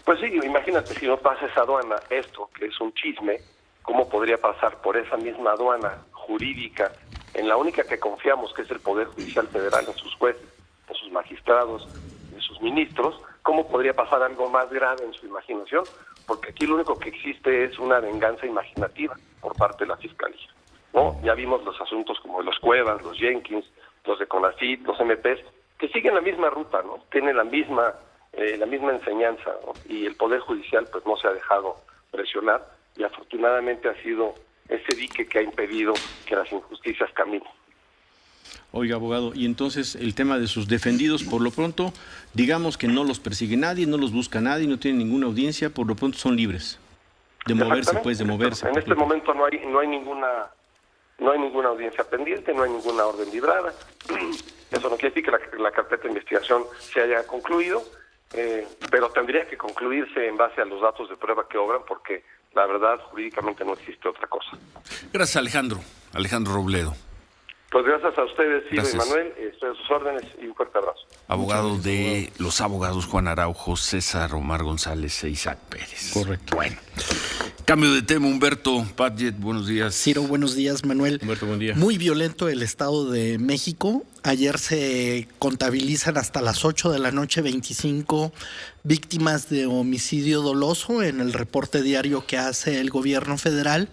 Pues sí, imagínate, si no pasa esa aduana, esto que es un chisme, ¿cómo podría pasar por esa misma aduana jurídica, en la única que confiamos, que es el Poder Judicial Federal, en sus jueces, en sus magistrados, en sus ministros? ¿Cómo podría pasar algo más grave en su imaginación? Porque aquí lo único que existe es una venganza imaginativa por parte de la Fiscalía, ¿no? Ya vimos los asuntos como los Cuevas, los Jenkins, los de CONACYT, los MPs, que siguen la misma ruta, ¿no? Tienen la misma enseñanza, ¿no? Y el Poder Judicial pues no se ha dejado presionar, y afortunadamente ha sido ese dique que ha impedido que las injusticias caminen. Oiga, abogado, y entonces el tema de sus defendidos, por lo pronto, digamos que no los persigue nadie, no los busca nadie, no tienen ninguna audiencia, por lo pronto son libres de moverse, pues, de moverse. En este momento no hay ninguna audiencia pendiente, no hay ninguna orden librada. Eso no quiere decir que la carpeta de investigación se haya concluido, pero tendría que concluirse en base a los datos de prueba que obran, porque la verdad jurídicamente no existe otra cosa. Gracias, Alejandro Robledo. Pues gracias a ustedes, Ciro y Gracias. Manuel, estoy a sus órdenes y un fuerte abrazo. Abogado de los abogados Juan Araujo, César Omar González e Isaac Pérez. Correcto. Bueno, cambio de tema, Humberto Padgett, buenos días. Ciro, buenos días, Manuel. Humberto, buen día. Muy violento el Estado de México. Ayer se contabilizan hasta las 8 de la noche 25 víctimas de homicidio doloso en el reporte diario que hace el gobierno federal,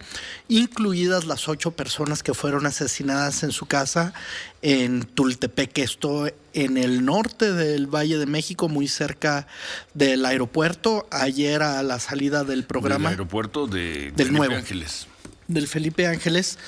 incluidas las 8 personas que fueron asesinadas en su casa en Tultepec, esto en el norte del Valle de México, muy cerca del aeropuerto. Ayer a la salida del programa... Del aeropuerto de Del Felipe nuevo. Ángeles. Del Felipe Ángeles,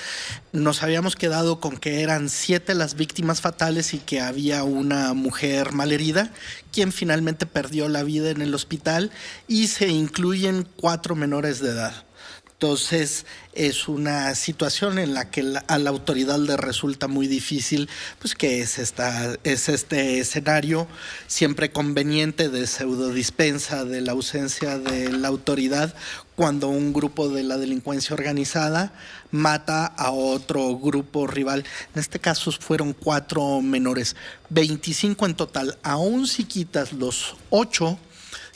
nos habíamos quedado con que eran 7 las víctimas fatales y que había una mujer malherida, quien finalmente perdió la vida en el hospital, y se incluyen 4 menores de edad. Entonces es una situación en la que a la autoridad le resulta muy difícil, pues que es este escenario siempre conveniente de pseudodispensa de la ausencia de la autoridad, cuando un grupo de la delincuencia organizada mata a otro grupo rival. En este caso fueron 4 menores, 25 en total. Aún si quitas los 8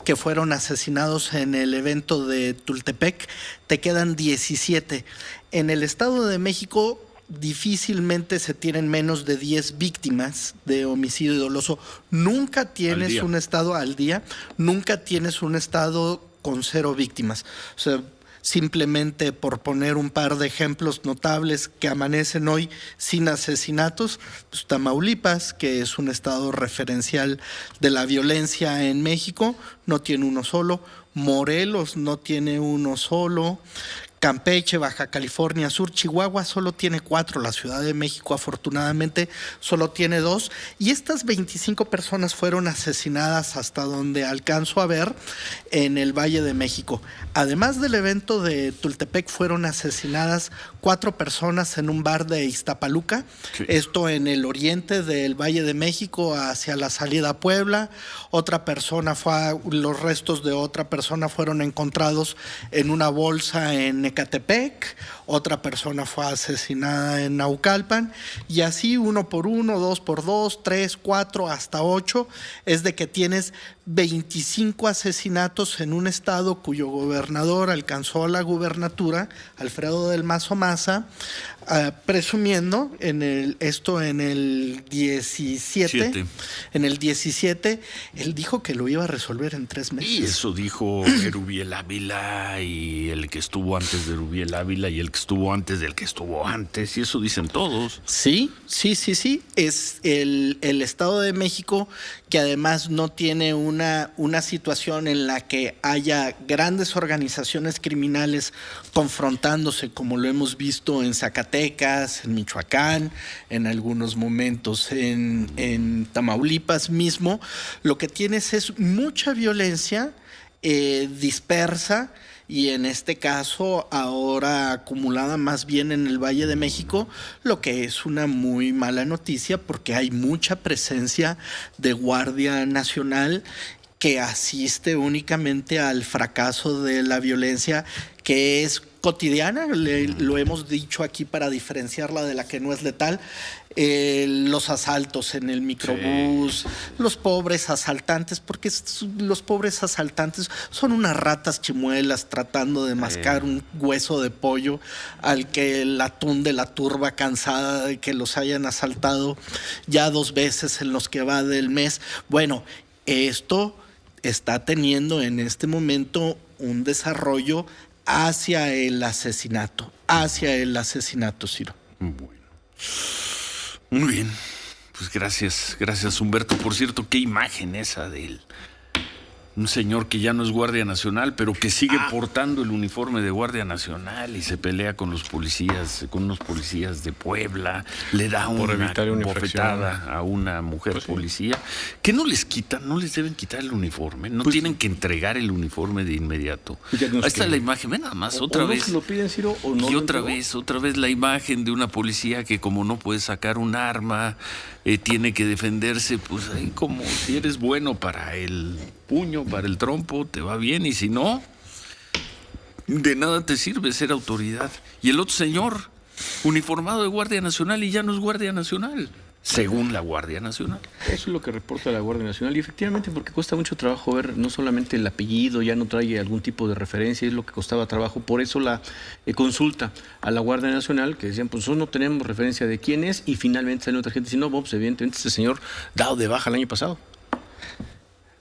que fueron asesinados en el evento de Tultepec, te quedan 17. En el Estado de México difícilmente se tienen menos de 10 víctimas de homicidio doloso. Nunca tienes un estado al día, nunca tienes un estado con 0 víctimas. O sea, Simplemente por poner un par de ejemplos notables que amanecen hoy sin asesinatos, pues Tamaulipas, que es un estado referencial de la violencia en México, no tiene uno solo. Morelos no tiene uno solo. Campeche, Baja California Sur, Chihuahua solo tiene 4, la Ciudad de México afortunadamente solo tiene 2, y estas 25 personas fueron asesinadas hasta donde alcanzo a ver en el Valle de México. Además del evento de Tultepec, fueron asesinadas 4 personas en un bar de Iztapaluca, sí. Esto en el oriente del Valle de México hacia la salida a Puebla. Los restos de otra persona fueron encontrados en una bolsa en Ecatepec, otra persona fue asesinada en Naucalpan, y así 1 por 1, 2 por 2, 3, 4, hasta 8, es de que tienes 25 asesinatos en un estado cuyo gobernador alcanzó la gubernatura, Alfredo del Mazo Maza, presumiendo esto en el 17. En el 17, él dijo que lo iba a resolver en 3 meses. Y eso dijo Erubiel Ávila, y el que estuvo antes de Erubiel Ávila, y el que estuvo antes del que estuvo antes, y eso dicen todos. Sí. Es el Estado de México, que además no tiene una situación en la que haya grandes organizaciones criminales confrontándose, como lo hemos visto en Zacatecas, en Michoacán, en algunos momentos en Tamaulipas mismo. Lo que tienes es mucha violencia dispersa, y en este caso ahora acumulada más bien en el Valle de México, lo que es una muy mala noticia porque hay mucha presencia de Guardia Nacional que asiste únicamente al fracaso de la violencia, que es cotidiana, lo hemos dicho aquí para diferenciarla de la que no es letal. Los asaltos en el microbús, sí. Los pobres asaltantes, porque los pobres asaltantes son unas ratas chimuelas tratando de mascar un hueso de pollo al que el atún de la turba, cansada de que los hayan asaltado ya 2 veces en los que va del mes. Bueno, esto está teniendo en este momento un desarrollo hacia el asesinato, Ciro. Bueno. Muy bien, pues gracias Humberto. Por cierto, qué imagen esa de él. Un señor que ya no es Guardia Nacional, pero que sigue portando el uniforme de Guardia Nacional y se pelea con los policías, con unos policías de Puebla, le da una bofetada a una mujer policía, que no les deben quitar el uniforme, no tienen que entregar el uniforme de inmediato. Ahí está la imagen, ven nada más, otra vez. No lo piden, Ciro, o no. Y otra vez la imagen de una policía que, como no puede sacar un arma, tiene que defenderse, pues ahí como si eres bueno para el puño, para el trompo, te va bien, y si no, de nada te sirve ser autoridad. Y el otro señor, uniformado de Guardia Nacional, y ya no es Guardia Nacional, según la Guardia Nacional. Eso es lo que reporta la Guardia Nacional, y efectivamente, porque cuesta mucho trabajo ver no solamente el apellido, ya no trae algún tipo de referencia, es lo que costaba trabajo. Por eso la consulta a la Guardia Nacional, que decían, pues nosotros no tenemos referencia de quién es, y finalmente salió otra gente diciendo, no, pues evidentemente este señor dado de baja el año pasado.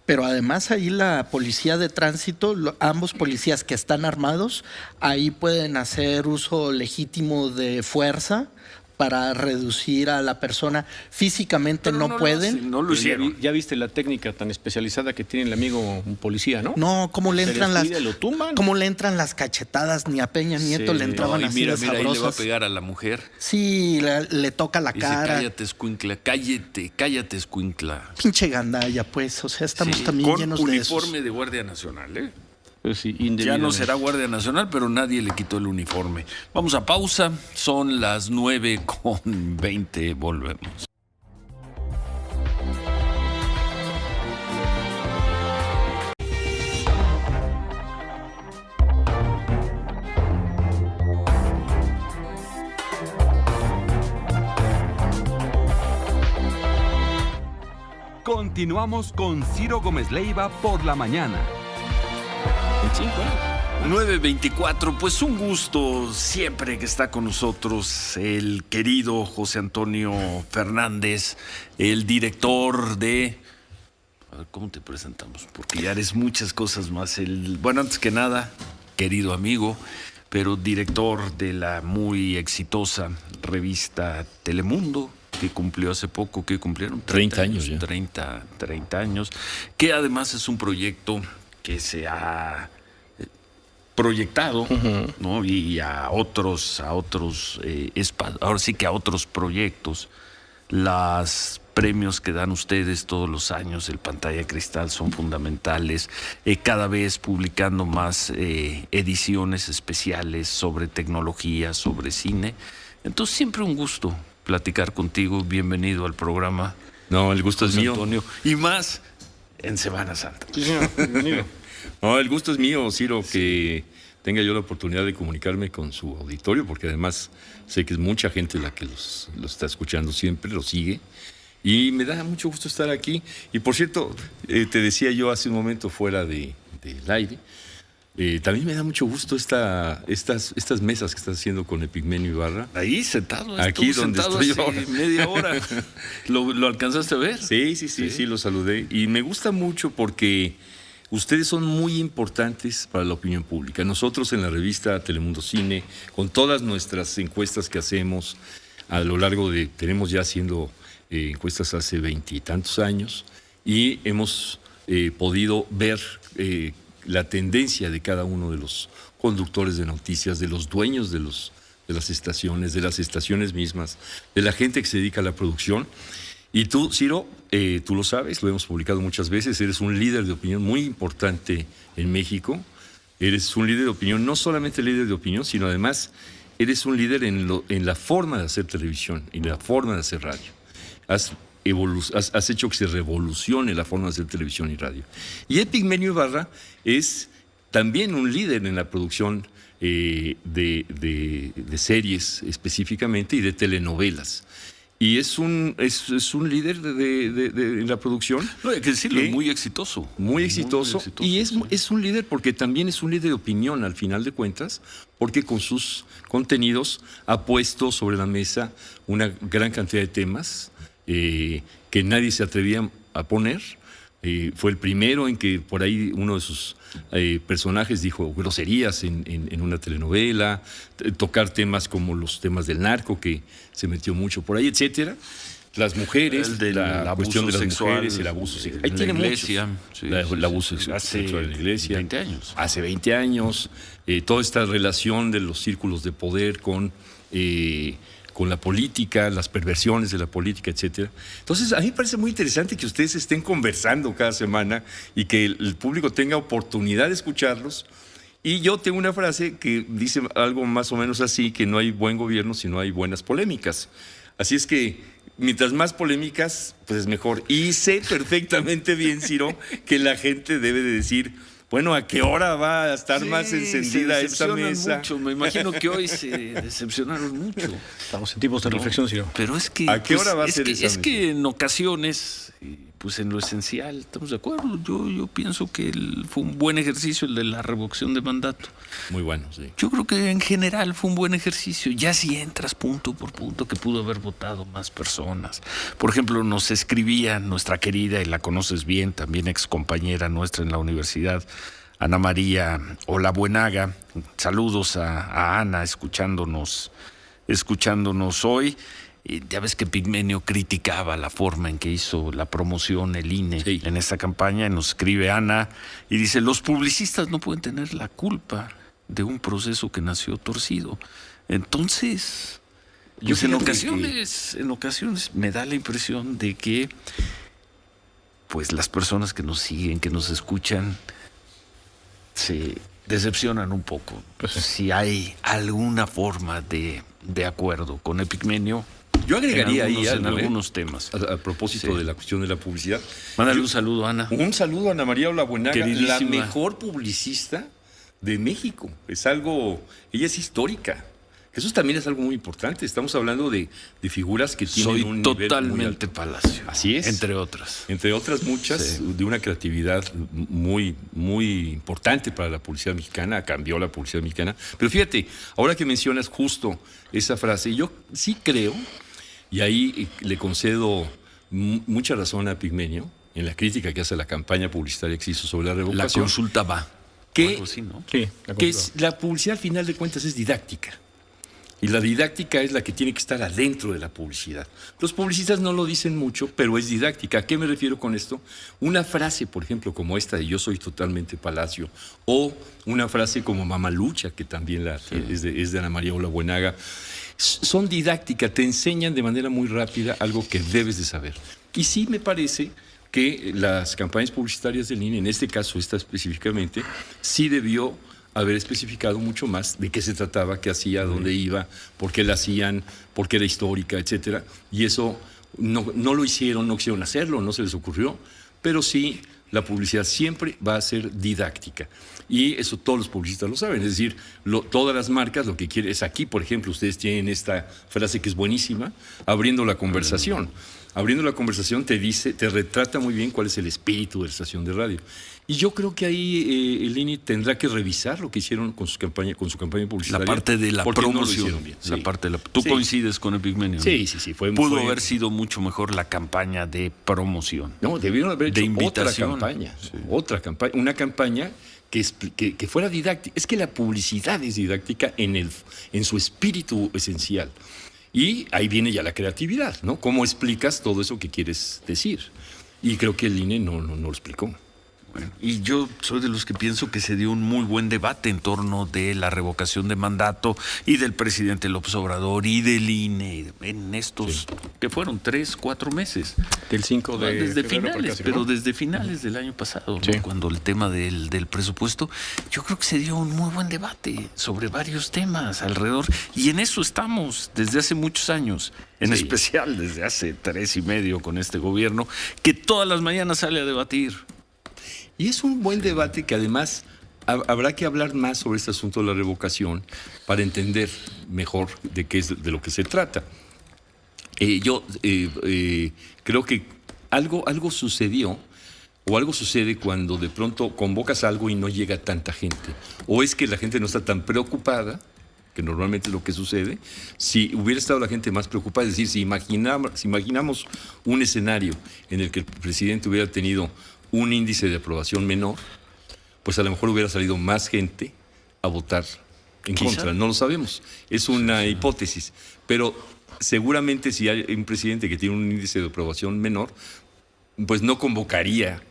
Pero además ahí la policía de tránsito, ambos policías que están armados, ahí pueden hacer uso legítimo de fuerza para reducir a la persona. Físicamente no pueden. No lo hicieron. Ya viste la técnica tan especializada que tiene el amigo un policía, ¿no? No, cómo le entran las cachetadas, ni a Peña Nieto le entraban así de sabrosas. Ahí le va a pegar a la mujer. Sí, le toca la cara. Cállate, escuincla, cállate, escuincla. Pinche gandalla, pues, o sea, estamos también llenos de eso. Con uniforme de Guardia Nacional, ¿eh? Pues sí, ya no será Guardia Nacional, pero nadie le quitó el uniforme. Vamos a pausa, son las 9:20, volvemos. Continuamos con Ciro Gómez Leiva por la mañana. 9:24, pues un gusto siempre que está con nosotros el querido José Antonio Fernández, el director de... A ver, ¿cómo te presentamos? Porque ya eres muchas cosas más. Bueno, antes que nada, querido amigo, pero director de la muy exitosa revista Telemundo, que cumplió hace poco, que cumplieron 30 años ya. 30 años, que además es un proyecto que se ha proyectado, ¿no? Y a otros ahora sí que a otros proyectos. Los premios que dan ustedes todos los años, el Pantalla de Cristal, son fundamentales, cada vez publicando más ediciones especiales sobre tecnología, sobre cine. Entonces siempre un gusto platicar contigo. Bienvenido al programa. No, el gusto es mío. Antonio. Y más en Semana Santa. Sí, señor, bienvenido. No, el gusto es mío, Ciro, que tenga yo la oportunidad de comunicarme con su auditorio, porque además sé que es mucha gente la que los está escuchando siempre, los sigue. Y me da mucho gusto estar aquí. Y por cierto, te decía yo hace un momento fuera del aire, también me da mucho gusto estas mesas que estás haciendo con Epigmenio Ibarra. Ahí sentado, aquí donde estoy hace ahora. media hora. ¿Lo alcanzaste a ver? Sí, lo saludé. Y me gusta mucho porque ustedes son muy importantes para la opinión pública. Nosotros en la revista Telemundo Cine, con todas nuestras encuestas que hacemos a lo largo tenemos ya haciendo encuestas hace 20 y tantos años, y hemos podido ver la tendencia de cada uno de los conductores de noticias, de los dueños de las estaciones mismas, de la gente que se dedica a la producción. Y tú, Ciro, tú lo sabes, lo hemos publicado muchas veces, eres un líder de opinión muy importante en México. Eres un líder de opinión, no solamente líder de opinión, sino además eres un líder en la forma de hacer televisión y la forma de hacer radio. Has hecho que se revolucione la forma de hacer televisión y radio. Y Epigmenio Ibarra es también un líder en la producción de series específicamente y de telenovelas. Y es un líder en la producción. No, hay que decirlo, muy exitoso. Muy exitoso. Y es un líder porque también es un líder de opinión al final de cuentas, porque con sus contenidos ha puesto sobre la mesa una gran cantidad de temas que nadie se atrevía a poner. Fue el primero en que por ahí uno de sus personajes dijo groserías en una telenovela, tocar temas como los temas del narco, que se metió mucho por ahí, etcétera. Las mujeres, la cuestión de las mujeres, el abuso sexual. Ahí tiene iglesia, el abuso sexual en la iglesia. 20 años. Hace 20 años. Toda esta relación de los círculos de poder con la política, las perversiones de la política, etcétera. Entonces, a mí me parece muy interesante que ustedes estén conversando cada semana y que el público tenga oportunidad de escucharlos. Y yo tengo una frase que dice algo más o menos así, que no hay buen gobierno si no hay buenas polémicas. Así es que, mientras más polémicas, pues es mejor. Y sé perfectamente bien, Ciro, que la gente debe de decir, bueno, ¿a qué hora va a estar más encendida esta mesa? Mucho. Me imagino que hoy se decepcionaron mucho. Estamos en tiempos de reflexión, Ciro. Pero es que, ¿a qué hora va a ser esa es mesa? que en ocasiones, pues en lo esencial, estamos de acuerdo. Yo pienso que fue un buen ejercicio el de la revocación de mandato. Muy bueno, sí. Yo creo que en general fue un buen ejercicio. Ya si entras punto por punto, que pudo haber votado más personas. Por ejemplo, nos escribía nuestra querida, y la conoces bien, también ex compañera nuestra en la universidad, Ana María Olabuenaga. Saludos a Ana, escuchándonos hoy. Ya ves que Epigmenio criticaba la forma en que hizo la promoción el INE en esta campaña. Y nos escribe Ana y dice: los publicistas no pueden tener la culpa de un proceso que nació torcido. Entonces, pues en ocasiones me da la impresión de que pues las personas que nos siguen, que nos escuchan, se decepcionan un poco. Pues, si hay alguna forma de acuerdo con Epigmenio. Yo agregaría en algunos temas. A propósito de la cuestión de la publicidad. Mándale un saludo a Ana. Un saludo a Ana María Olabuenaga, queridísima. La mejor publicista de México. Ella es histórica. Eso también es algo muy importante. Estamos hablando de figuras que tienen un nivel totalmente muy alto. Palacio. Así es. Entre otras. Entre otras muchas, de una creatividad muy, muy importante para la publicidad mexicana. Cambió la publicidad mexicana. Pero fíjate, ahora que mencionas justo esa frase, yo sí creo, y ahí le concedo mucha razón a Epigmenio en la crítica que hace a la campaña publicitaria que se hizo sobre la revocación. La consulta va. que, algo así, ¿no? Sí, que la publicidad al final de cuentas es didáctica. Y la didáctica es la que tiene que estar adentro de la publicidad. Los publicistas no lo dicen mucho, pero es didáctica. ¿A qué me refiero con esto? Una frase, por ejemplo, como esta de "yo soy totalmente Palacio", o una frase como "Mamalucha", que también es de Ana María Ola Buenaga, son didácticas, te enseñan de manera muy rápida algo que debes de saber. Y sí me parece que las campañas publicitarias del INE, en este caso esta específicamente, sí debió haber especificado mucho más de qué se trataba, qué hacía, dónde iba, por qué la hacían, por qué era histórica, etcétera. Y eso no lo hicieron, no quisieron hacerlo, no se les ocurrió, pero sí la publicidad siempre va a ser didáctica. Y eso todos los publicistas lo saben. Es decir, todas las marcas lo que quieren es aquí, por ejemplo, ustedes tienen esta frase que es buenísima, abriendo la conversación. Abriendo la conversación te retrata muy bien cuál es el espíritu de la estación de radio. Y yo creo que ahí el INE tendrá que revisar lo que hicieron con su campaña publicitaria. La parte de la promoción. No lo hicieron bien. Sí. ¿Tú coincides con Epigmenio? Sí. Pudo haber sido mucho mejor la campaña de promoción. No, debieron haber hecho invitación. Otra campaña. Una campaña que fuera didáctica. Es que la publicidad es didáctica en su espíritu esencial. Y ahí viene ya la creatividad, ¿no? ¿Cómo explicas todo eso que quieres decir? Y creo que el INE no lo explicó. Bueno, y yo soy de los que pienso que se dio un muy buen debate en torno de la revocación de mandato y del presidente López Obrador y del INE en estos, que fueron 3-4 meses. Del 5 de desde febrero finales, casi, ¿no? pero desde finales del año pasado, ¿no? Cuando el tema del presupuesto, yo creo que se dio un muy buen debate sobre varios temas alrededor, y en eso estamos desde hace muchos años, en especial desde hace 3 y medio con este gobierno, que todas las mañanas sale a debatir. Y es un buen debate que además habrá que hablar más sobre este asunto de la revocación para entender mejor de lo que se trata. Yo creo que algo sucedió o algo sucede cuando de pronto convocas algo y no llega tanta gente. O es que la gente no está tan preocupada, que normalmente es lo que sucede. Si hubiera estado la gente más preocupada, es decir, si imaginamos un escenario en el que el presidente hubiera tenido un índice de aprobación menor, pues a lo mejor hubiera salido más gente a votar en contra. No lo sabemos. Es una hipótesis. Pero seguramente si hay un presidente que tiene un índice de aprobación menor, pues no convocaría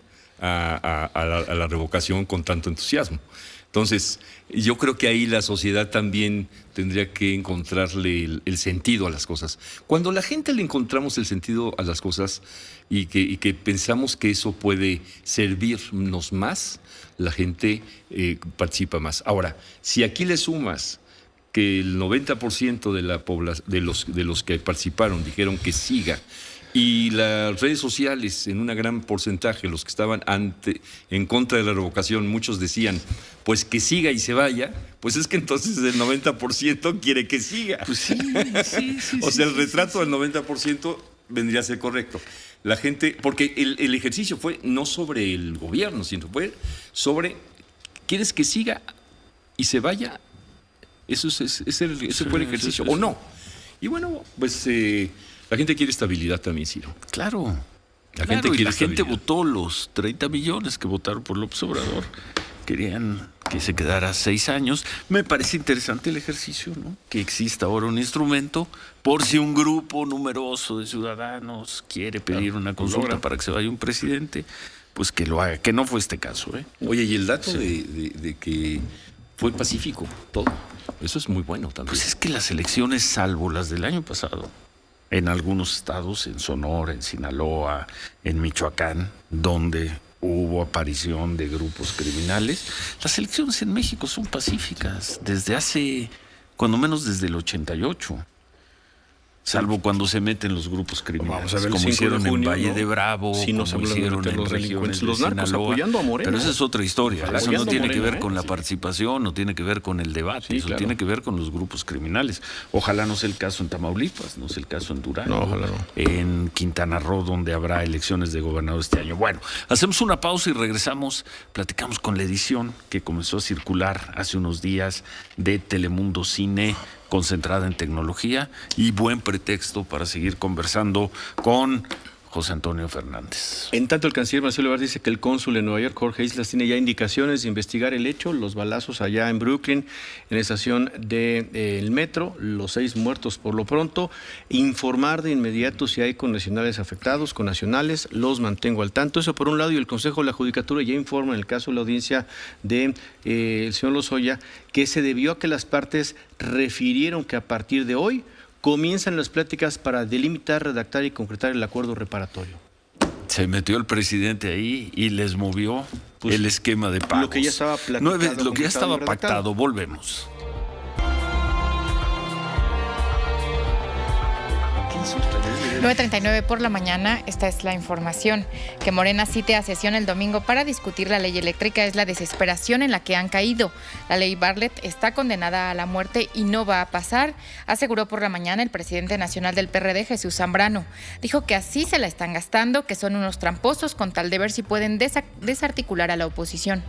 a la revocación con tanto entusiasmo. Entonces, yo creo que ahí la sociedad también tendría que encontrarle el sentido a las cosas. Cuando la gente le encontramos el sentido a las cosas y que pensamos que eso puede servirnos más, la gente participa más. Ahora, si aquí le sumas que el 90% de la de los que participaron dijeron que siga, y las redes sociales, en un gran porcentaje, los que estaban en contra de la revocación, muchos decían, pues que siga y se vaya, pues es que entonces el 90% quiere que siga. Pues sí. O sea, el retrato del 90% vendría a ser correcto. La gente, porque el ejercicio fue no sobre el gobierno, sino fue sobre, ¿quieres que siga y se vaya? Ese fue el ejercicio, ¿o no? Y bueno, pues la gente quiere estabilidad también, Ciro. Claro. La gente votó los 30 millones que votaron por López Obrador. Querían que se quedara 6 años. Me parece interesante el ejercicio, ¿no? Que exista ahora un instrumento por si un grupo numeroso de ciudadanos quiere pedir una consulta para que se vaya un presidente, pues que lo haga, que no fue este caso, ¿eh? Oye, y el dato de que fue pacífico todo, eso es muy bueno también. Pues es que las elecciones, salvo las del año pasado, en algunos estados, en Sonora, en Sinaloa, en Michoacán, donde hubo aparición de grupos criminales, las elecciones en México son pacíficas desde hace, cuando menos desde el 88. Salvo cuando se meten los grupos criminales, como hicieron en Valle de Bravo, como hicieron en regiones de Sinaloa. Pero esa es otra historia. Eso no tiene que ver con la participación, no tiene que ver con el debate, eso tiene que ver con los grupos criminales. Ojalá no sea el caso en Tamaulipas, no sea el caso en Durango, en Quintana Roo, donde habrá elecciones de gobernador este año. Bueno, hacemos una pausa y regresamos, platicamos con la edición que comenzó a circular hace unos días de Telemundo Cine, concentrada en tecnología, y buen pretexto para seguir conversando con José Antonio Fernández. En tanto, el canciller Marcelo Ebrard dice que el cónsul en Nueva York, Jorge Islas, tiene ya indicaciones de investigar el hecho, los balazos allá en Brooklyn, en la estación del metro, los 6 muertos por lo pronto, informar de inmediato si hay connacionales afectados, connacionales, los mantengo al tanto. Eso por un lado, y el Consejo de la Judicatura ya informa en el caso de la audiencia de el señor Lozoya que se debió a que las partes refirieron que a partir de hoy comienzan las pláticas para delimitar, redactar y concretar el acuerdo reparatorio. Se metió el presidente ahí y les movió el esquema de pagos. Lo que ya estaba platicado, lo que ya estaba pactado. Volvemos. 9:39 por la mañana, esta es la información. Que Morena cite a sesión el domingo para discutir la ley eléctrica es la desesperación en la que han caído. La ley Bartlett está condenada a la muerte y no va a pasar, aseguró por la mañana el presidente nacional del PRD, Jesús Zambrano. Dijo que así se la están gastando, que son unos tramposos con tal de ver si pueden desarticular a la oposición.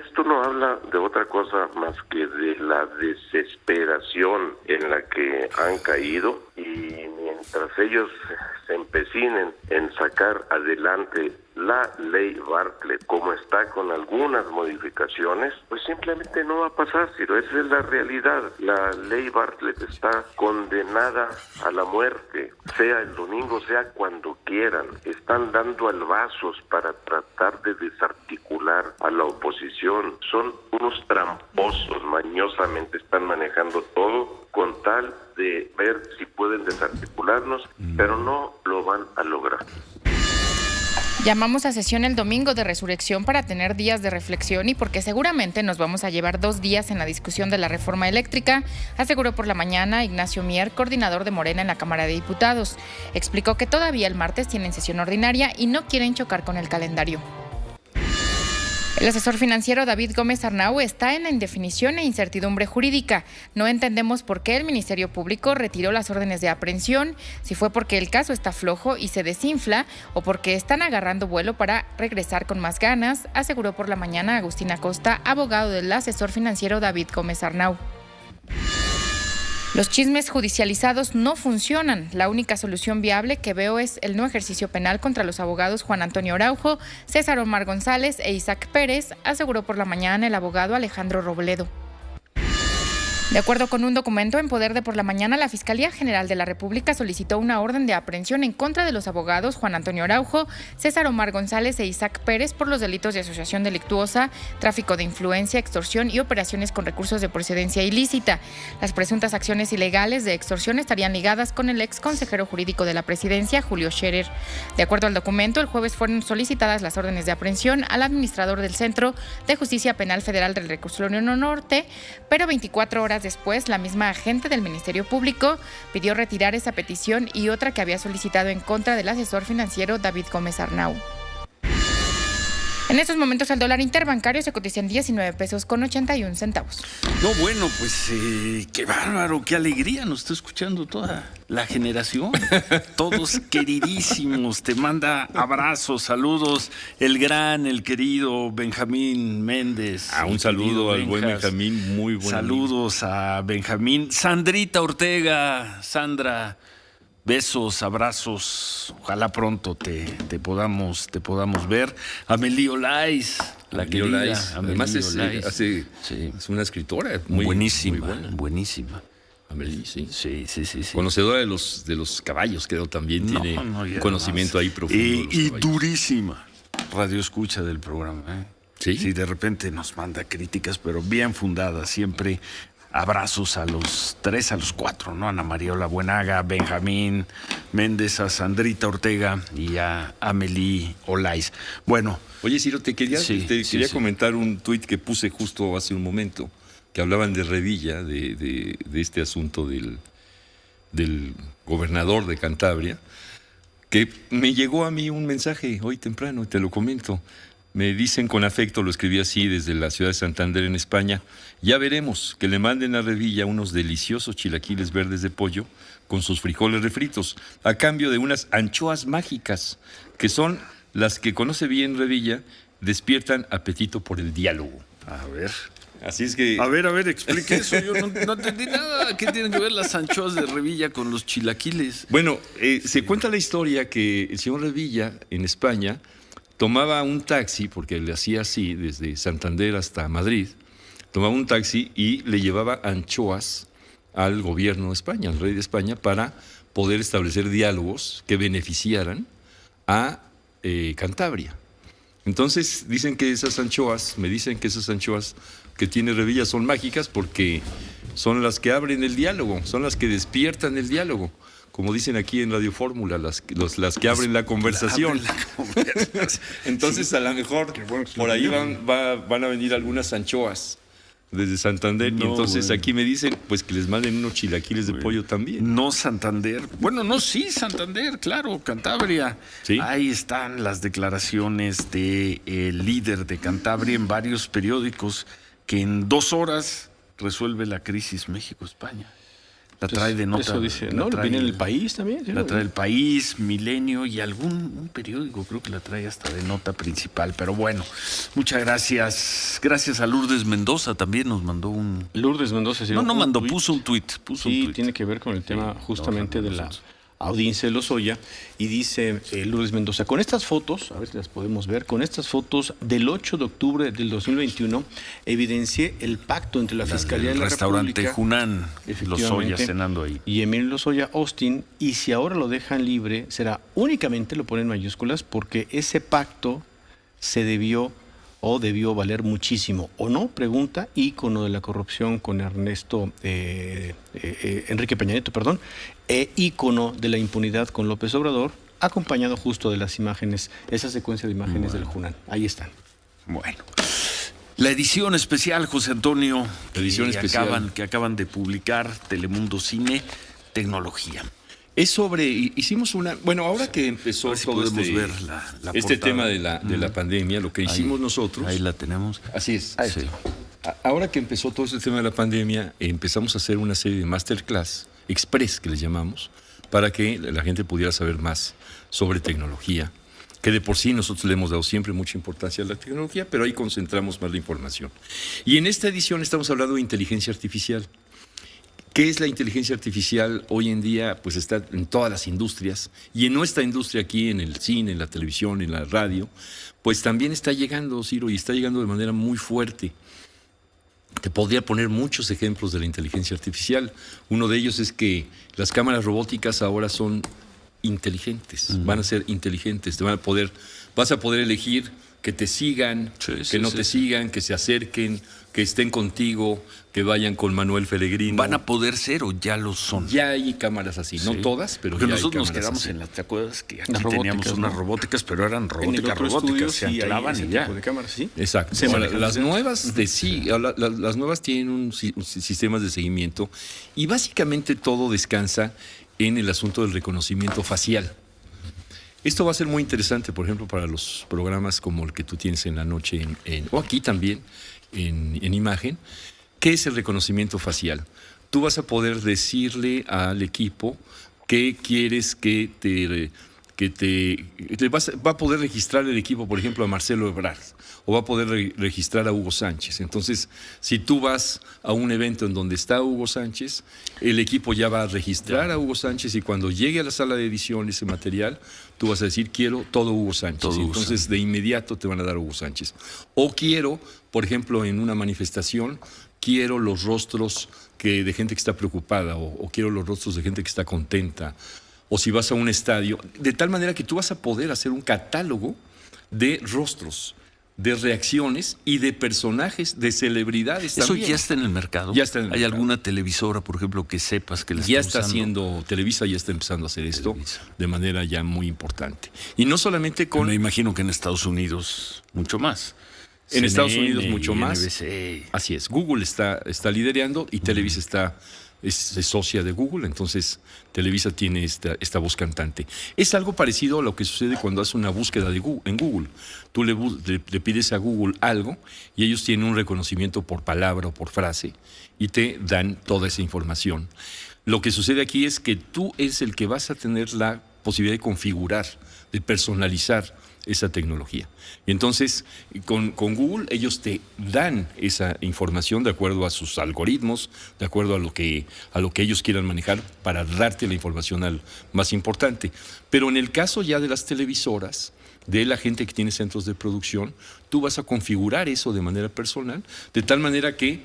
Esto no habla de otra cosa más que de la desesperación en la que han caído, y mientras ellos se empecinen en sacar adelante la ley Bartlett como está, con algunas modificaciones, pues simplemente no va a pasar, Ciro. Esa es la realidad. La ley Bartlett está condenada a la muerte, sea el domingo, sea cuando quieran. Están dando albazos para tratar de desarticular a la oposición. Son unos tramposos, mañosamente están manejando todo con tal de ver si pueden desarticularnos, pero no lo van a lograr. Llamamos a sesión el domingo de resurrección para tener días de reflexión y porque seguramente nos vamos a llevar 2 días en la discusión de la reforma eléctrica, aseguró por la mañana Ignacio Mier, coordinador de Morena en la Cámara de Diputados. Explicó que todavía el martes tienen sesión ordinaria y no quieren chocar con el calendario. El asesor financiero David Gómez Arnau está en la indefinición e incertidumbre jurídica. No entendemos por qué el Ministerio Público retiró las órdenes de aprehensión, si fue porque el caso está flojo y se desinfla o porque están agarrando vuelo para regresar con más ganas, aseguró por la mañana Agustín Acosta, abogado del asesor financiero David Gómez Arnau. Los chismes judicializados no funcionan. La única solución viable que veo es el no ejercicio penal contra los abogados Juan Antonio Araujo, César Omar González e Isaac Pérez, aseguró por la mañana el abogado Alejandro Robledo. De acuerdo con un documento en poder de por la mañana, la Fiscalía General de la República solicitó una orden de aprehensión en contra de los abogados Juan Antonio Araujo, César Omar González e Isaac Pérez por los delitos de asociación delictuosa, tráfico de influencia, extorsión y operaciones con recursos de procedencia ilícita. Las presuntas acciones ilegales de extorsión estarían ligadas con el ex consejero jurídico de la Presidencia, Julio Scherer. De acuerdo al documento, el jueves fueron solicitadas las órdenes de aprehensión al administrador del Centro de Justicia Penal Federal del Reclusorio Norte, pero 24 horas después, la misma agente del Ministerio Público pidió retirar esa petición y otra que había solicitado en contra del asesor financiero David Gómez Arnau. En estos momentos el dólar interbancario se cotiza en 19 pesos con 81 centavos. No, bueno, pues qué bárbaro, qué alegría, nos está escuchando toda la generación. Todos queridísimos, te manda abrazos, saludos, el querido Benjamín Méndez. Un saludo al buen Benjamín, muy buen saludos a Benjamín. Sandrita Ortega, Sandra, besos, abrazos, ojalá pronto te podamos ver. Amelie Olais, la querida Olais. Además es una escritora buenísima, muy buena. Buenísima. Amelie, sí. Sí. Conocedora de los caballos, que también tiene un conocimiento ahí profundo. Y durísima radio escucha del programa. ¿Sí? Sí, de repente nos manda críticas, pero bien fundadas, siempre. Abrazos a los 3, a los 4, ¿no? Ana Mariola Buenaga, Benjamín Méndez, a Sandrita Ortega y a Amelie Olais. Bueno. Oye, Ciro, te quería comentar un tuit que puse justo hace un momento, que hablaban de Revilla, de este asunto del gobernador de Cantabria, que me llegó a mí un mensaje hoy temprano, te lo comento. Me dicen con afecto, lo escribí así desde la ciudad de Santander en España, ya veremos que le manden a Revilla unos deliciosos chilaquiles verdes de pollo con sus frijoles refritos, a cambio de unas anchoas mágicas, que son las que conoce bien Revilla, despiertan apetito por el diálogo. A ver. Así es que... A ver, explique eso. Yo no entendí nada. ¿Qué tienen que ver las anchoas de Revilla con los chilaquiles? Bueno, se cuenta la historia que el señor Revilla, en España, tomaba un taxi, porque le hacía así, desde Santander hasta Madrid, tomaba un taxi y le llevaba anchoas al gobierno de España, al rey de España, para poder establecer diálogos que beneficiaran a Cantabria. Entonces me dicen que esas anchoas que tiene Revilla son mágicas porque son las que abren el diálogo, son las que despiertan el diálogo. Como dicen aquí en Radio Fórmula, las que abren la conversación. Entonces, a lo mejor por ahí van a venir algunas anchoas desde Santander. Y entonces aquí me dicen pues que les manden unos chilaquiles de pollo también. No Santander. Bueno, no, sí, Santander, claro, Cantabria. ¿Sí? Ahí están las declaraciones del líder de Cantabria en varios periódicos que en 2 horas resuelve la crisis México-España. La trae de nota. Eso dice, ¿no? Viene en El País también. ¿Sí? La trae El País, Milenio y un periódico, creo que la trae hasta de nota principal. Pero bueno, muchas gracias. Gracias a Lourdes Mendoza, también nos mandó un... Lourdes Mendoza. No mandó, puso un tuit. Sí, tiene que ver con el tema justamente de la audiencia de Lozoya. Y dice Lourdes Mendoza, con estas fotos, a ver si las podemos ver, con estas fotos del 8 de octubre del 2021, evidencié el pacto entre la Fiscalía de la restaurante República, Junán, Lozoya cenando ahí, y Emilio Lozoya Austin, y si ahora lo dejan libre, será únicamente, lo ponen en mayúsculas, porque ese pacto se debió valer muchísimo, ¿o no? Pregunta, ícono de la corrupción con Enrique Peña Nieto, ícono de la impunidad con López Obrador, acompañado justo de las imágenes, esa secuencia de imágenes del Junán. Ahí están. Bueno. La edición especial, José Antonio, que acaban de publicar Telemundo Cine, tecnología. Es hicimos una, bueno, ahora que empezó todo ver este tema de la pandemia, lo que hicimos nosotros. Ahí la tenemos. Así es. Sí. Ahora que empezó todo este tema de la pandemia, empezamos a hacer una serie de masterclass, express que les llamamos, para que la gente pudiera saber más sobre tecnología, que de por sí nosotros le hemos dado siempre mucha importancia a la tecnología, pero ahí concentramos más la información. Y en esta edición estamos hablando de inteligencia artificial. ¿Qué es la inteligencia artificial? Hoy en día pues está en todas las industrias, y en nuestra industria aquí, en el cine, en la televisión, en la radio, pues también está llegando, Ciro, y está llegando de manera muy fuerte. Te podría poner muchos ejemplos de la inteligencia artificial. Uno de ellos es que las cámaras robóticas ahora son inteligentes, van a ser inteligentes, vas a poder elegir que te sigan, que no te sigan, que se acerquen, que estén contigo, que vayan con Manuel Pellegrino. ¿Van a poder ser o ya lo son? Ya hay cámaras así, no todas, pero porque ya nosotros hay cámaras nos quedamos así. en ¿te acuerdas que aquí Las teníamos robóticas, unas ¿no? robóticas, pero eran En el otro estudio, se sí, anclaban hay y ya. ese tipo de cámaras, ¿sí? Exacto. Se manejan Las desde- nuevas las nuevas tienen sistemas de seguimiento, y básicamente todo descansa en el asunto del reconocimiento facial. Esto va a ser muy interesante, por ejemplo, para los programas como el que tú tienes en la noche, o aquí también, en imagen. ¿Qué es el reconocimiento facial? Tú vas a poder decirle al equipo qué quieres va a poder registrar el equipo, por ejemplo, a Marcelo Ebrard, o va a poder registrar a Hugo Sánchez. Entonces, si tú vas a un evento en donde está Hugo Sánchez, el equipo ya va a registrar a Hugo Sánchez, y cuando llegue a la sala de edición ese material, tú vas a decir, quiero todo Hugo Sánchez. Entonces, de inmediato te van a dar Hugo Sánchez. O quiero, por ejemplo, en una manifestación, quiero los rostros de gente que está preocupada, o quiero los rostros de gente que está contenta. O si vas a un estadio, de tal manera que tú vas a poder hacer un catálogo de rostros, de reacciones y de personajes, de celebridades. ¿Eso también ya está en el mercado? Ya está en el ¿Hay mercado. alguna televisora, por ejemplo, que sepas que la Ya está está usando? haciendo, Televisa ya está empezando a hacer esto Televisa. de manera ya muy importante. Y no solamente con... Me imagino que en Estados Unidos mucho más. En Estados CNN Unidos mucho y más. NBC. Así es. Google está liderando, y Televisa es socia de Google, entonces Televisa tiene esta voz cantante. Es algo parecido a lo que sucede cuando haces una búsqueda en Google. Tú le pides a Google algo, y ellos tienen un reconocimiento por palabra o por frase, y te dan toda esa información. Lo que sucede aquí es que tú eres el que vas a tener la posibilidad de configurar, de personalizar esa tecnología. Y entonces, con Google, ellos te dan esa información de acuerdo a sus algoritmos, de acuerdo a lo que ellos quieran manejar para darte la información más importante. Pero en el caso ya de las televisoras, de la gente que tiene centros de producción, tú vas a configurar eso de manera personal, de tal manera que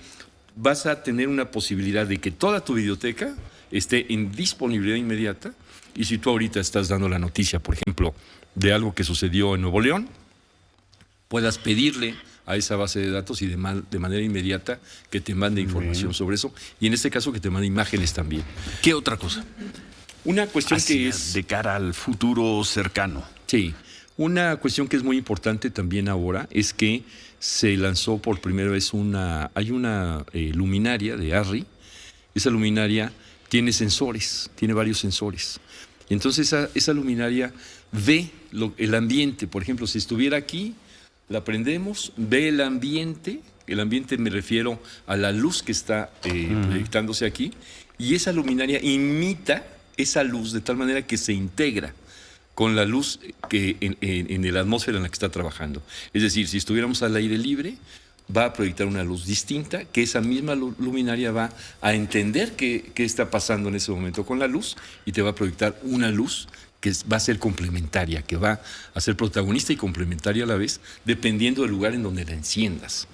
vas a tener una posibilidad de que toda tu videoteca esté en disponibilidad inmediata. Y si tú ahorita estás dando la noticia, por ejemplo, de algo que sucedió en Nuevo León, puedas pedirle a esa base de datos y de manera inmediata que te mande información sobre eso, y en este caso que te mande imágenes también. ¿Qué otra cosa? Una cuestión que es... de cara al futuro cercano. Sí, una cuestión que es muy importante también ahora es que se lanzó por primera vez hay una luminaria de ARRI. Esa luminaria tiene sensores, tiene varios sensores. Y entonces esa luminaria ve el ambiente. Por ejemplo, si estuviera aquí, la prendemos, ve el ambiente me refiero a la luz que está proyectándose aquí, y esa luminaria imita esa luz de tal manera que se integra con la luz que en la atmósfera en la que está trabajando. Es decir, si estuviéramos al aire libre, va a proyectar una luz distinta, que esa misma luminaria va a entender qué está pasando en ese momento con la luz, y te va a proyectar una luz que va a ser complementaria, que va a ser protagonista y complementaria a la vez, dependiendo del lugar en donde la enciendas.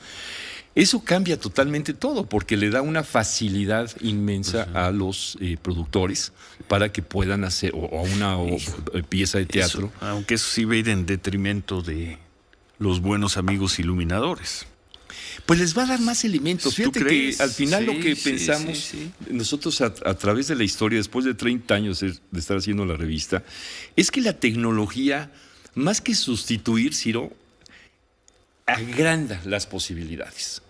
Eso cambia totalmente todo, porque le da una facilidad inmensa a los productores para que puedan hacer o una pieza de teatro. Eso, aunque eso sí va a ir en detrimento de los buenos amigos iluminadores. Pues les va a dar más elementos. Fíjate que al final lo que pensamos nosotros a través de la historia, después de 30 años de estar haciendo la revista, es que la tecnología, más que sustituir, Ciro, agranda las posibilidades.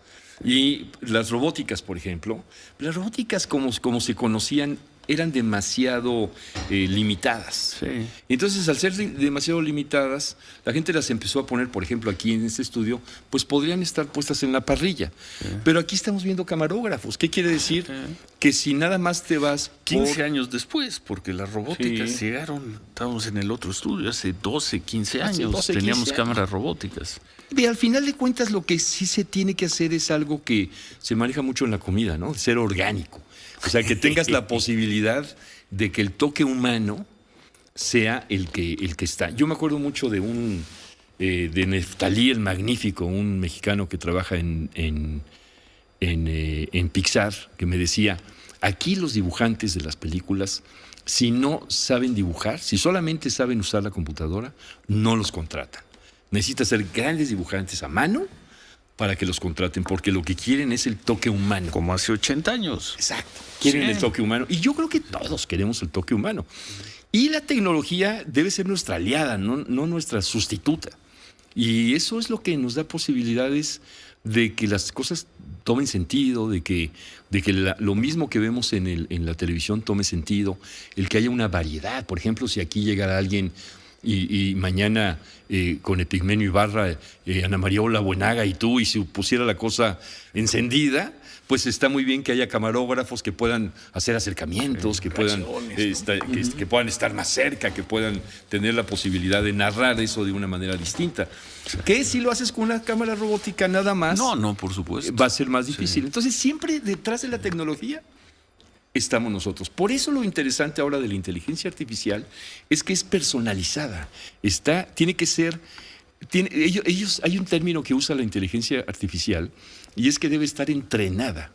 Y las robóticas, por ejemplo, las robóticas como se conocían eran demasiado limitadas. Sí. Entonces, al ser demasiado limitadas, la gente las empezó a poner, por ejemplo, aquí en este estudio, pues podrían estar puestas en la parrilla. Sí. Pero aquí estamos viendo camarógrafos. ¿Qué quiere decir? Sí. Que si nada más te vas 15 años después, porque las robóticas llegaron, estábamos en el otro estudio hace 12, 15 años, teníamos cámaras robóticas. Y al final de cuentas, lo que sí se tiene que hacer es algo que se maneja mucho en la comida, ¿no? Ser orgánico. O sea, que tengas la posibilidad de que el toque humano sea el que está. Yo me acuerdo mucho de de Neftalí el Magnífico, un mexicano que trabaja en Pixar, que me decía, aquí los dibujantes de las películas, si no saben dibujar, si solamente saben usar la computadora, no los contratan. Necesitas ser grandes dibujantes a mano para que los contraten, porque lo que quieren es el toque humano. Como hace 80 años. Exacto. Quieren el toque humano. Y yo creo que todos queremos el toque humano. Y la tecnología debe ser nuestra aliada, no nuestra sustituta. Y eso es lo que nos da posibilidades de que las cosas tomen sentido, de que lo mismo que vemos en la televisión tome sentido, el que haya una variedad. Por ejemplo, si aquí llegara alguien y mañana con Epigmenio Ibarra, Ana María Ola Buenaga y tú, y se pusiera la cosa encendida, pues está muy bien que haya camarógrafos que puedan hacer acercamientos, que puedan estar más cerca, que puedan tener la posibilidad de narrar eso de una manera distinta. Que si lo haces con una cámara robótica nada más, no, por supuesto, va a ser más difícil. Sí. Entonces siempre detrás de la tecnología estamos nosotros. Por eso lo interesante ahora de la inteligencia artificial es que es personalizada. Tiene que ser... hay un término que usa la inteligencia artificial y es que debe estar entrenada.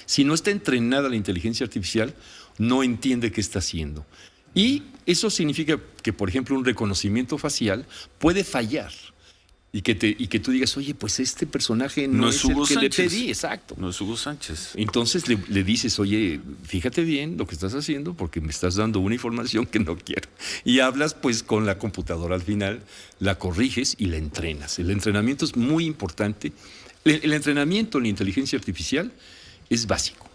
Si no está entrenada la inteligencia artificial, no entiende qué está haciendo. Y eso significa que, por ejemplo, un reconocimiento facial puede fallar. Y que tú digas, oye, pues este personaje no es Hugo Sánchez. Le pedí, exacto. No es Hugo Sánchez. Entonces le dices, oye, fíjate bien lo que estás haciendo porque me estás dando una información que no quiero. Y hablas pues con la computadora al final, la corriges y la entrenas. El entrenamiento es muy importante. El entrenamiento en la inteligencia artificial es básico.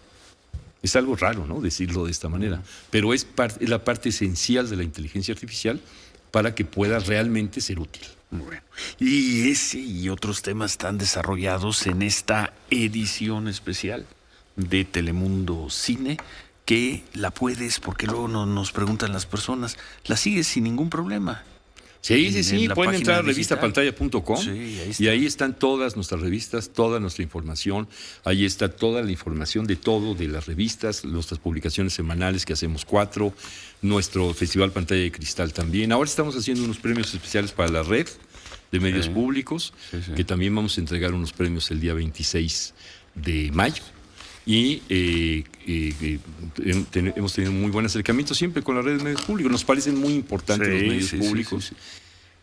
Es algo raro, ¿no?, decirlo de esta manera. Pero es la parte esencial de la inteligencia artificial para que pueda realmente ser útil. Bueno, y ese y otros temas están desarrollados en esta edición especial de Telemundo Cine, que la puedes, porque luego nos preguntan las personas, ¿la sigues sin ningún problema? Sí. la Pueden entrar a página digital. revistapantalla.com Sí, ahí está. y ahí están todas nuestras revistas, toda nuestra información. Ahí está toda la información de todo, de las revistas, nuestras publicaciones semanales, que hacemos 4, nuestro Festival Pantalla de Cristal también. Ahora estamos haciendo unos premios especiales para la red de medios públicos, que también vamos a entregar unos premios el día 26 de mayo. Y hemos tenido muy buen acercamiento siempre con la red de medios públicos. Nos parecen muy importantes los medios públicos.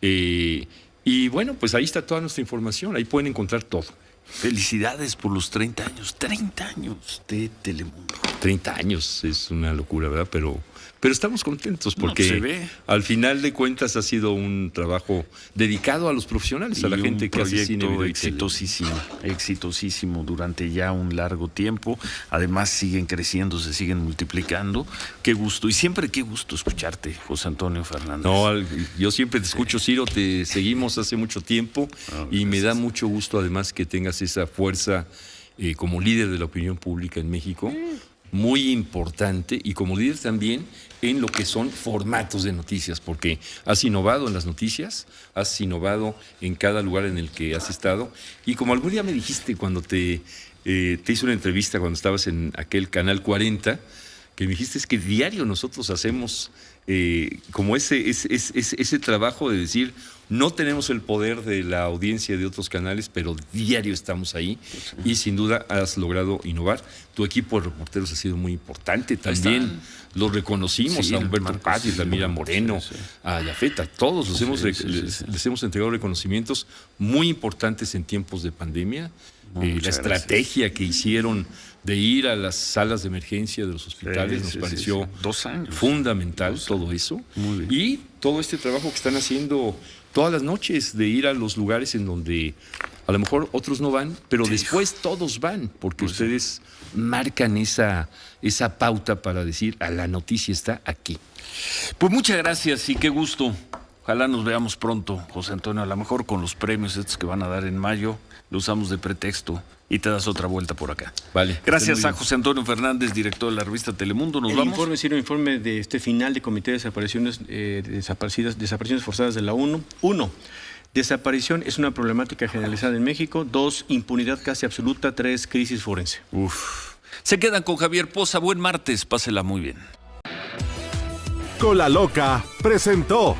Y bueno, pues ahí está toda nuestra información. Ahí pueden encontrar todo. Felicidades por los 30 años. 30 años de Telemundo. 30 años es una locura, ¿verdad? Pero estamos contentos porque se ve. Al final de cuentas ha sido un trabajo dedicado a los profesionales, a la gente que hace cine, video y tele. Exitosísimo durante ya un largo tiempo. Además siguen creciendo, se siguen multiplicando. Qué gusto, y siempre qué gusto escucharte, José Antonio Fernández. No, yo siempre te escucho, Ciro, te seguimos hace mucho tiempo y me da mucho gusto además que tengas esa fuerza como líder de la opinión pública en México. Muy importante, y como líder también en lo que son formatos de noticias, porque has innovado en las noticias, has innovado en cada lugar en el que has estado, y como algún día me dijiste cuando te hice una entrevista cuando estabas en aquel Canal 40, que me dijiste es que diario nosotros hacemos como ese trabajo de decir, no tenemos el poder de la audiencia de otros canales, pero diario estamos ahí y sin duda has logrado innovar. Tu equipo de reporteros ha sido muy importante también. Los reconocimos, a Humberto Paz, a Mira Moreno, a Yafeta, todos les hemos entregado reconocimientos muy importantes en tiempos de pandemia. La estrategia que hicieron de ir a las salas de emergencia de los hospitales nos pareció 2 años. Fundamental, todo eso. Y todo este trabajo que están haciendo todas las noches de ir a los lugares en donde a lo mejor otros no van, pero después todos van, porque ustedes marcan esa pauta para decir, a la noticia está aquí. Pues muchas gracias y qué gusto. Ojalá nos veamos pronto, José Antonio, a lo mejor con los premios estos que van a dar en mayo, lo usamos de pretexto y te das otra vuelta por acá. Vale. Gracias a José Antonio Fernández, director de la revista Telemundo. Nos vamos. Un informe de este final de Comité de Desapariciones, desapariciones forzadas de la ONU. 1. Desaparición es una problemática generalizada en México. 2. Impunidad casi absoluta. 3. Crisis forense. Se quedan con Javier Poza. Buen martes. Pásela muy bien. Con la Loca presentó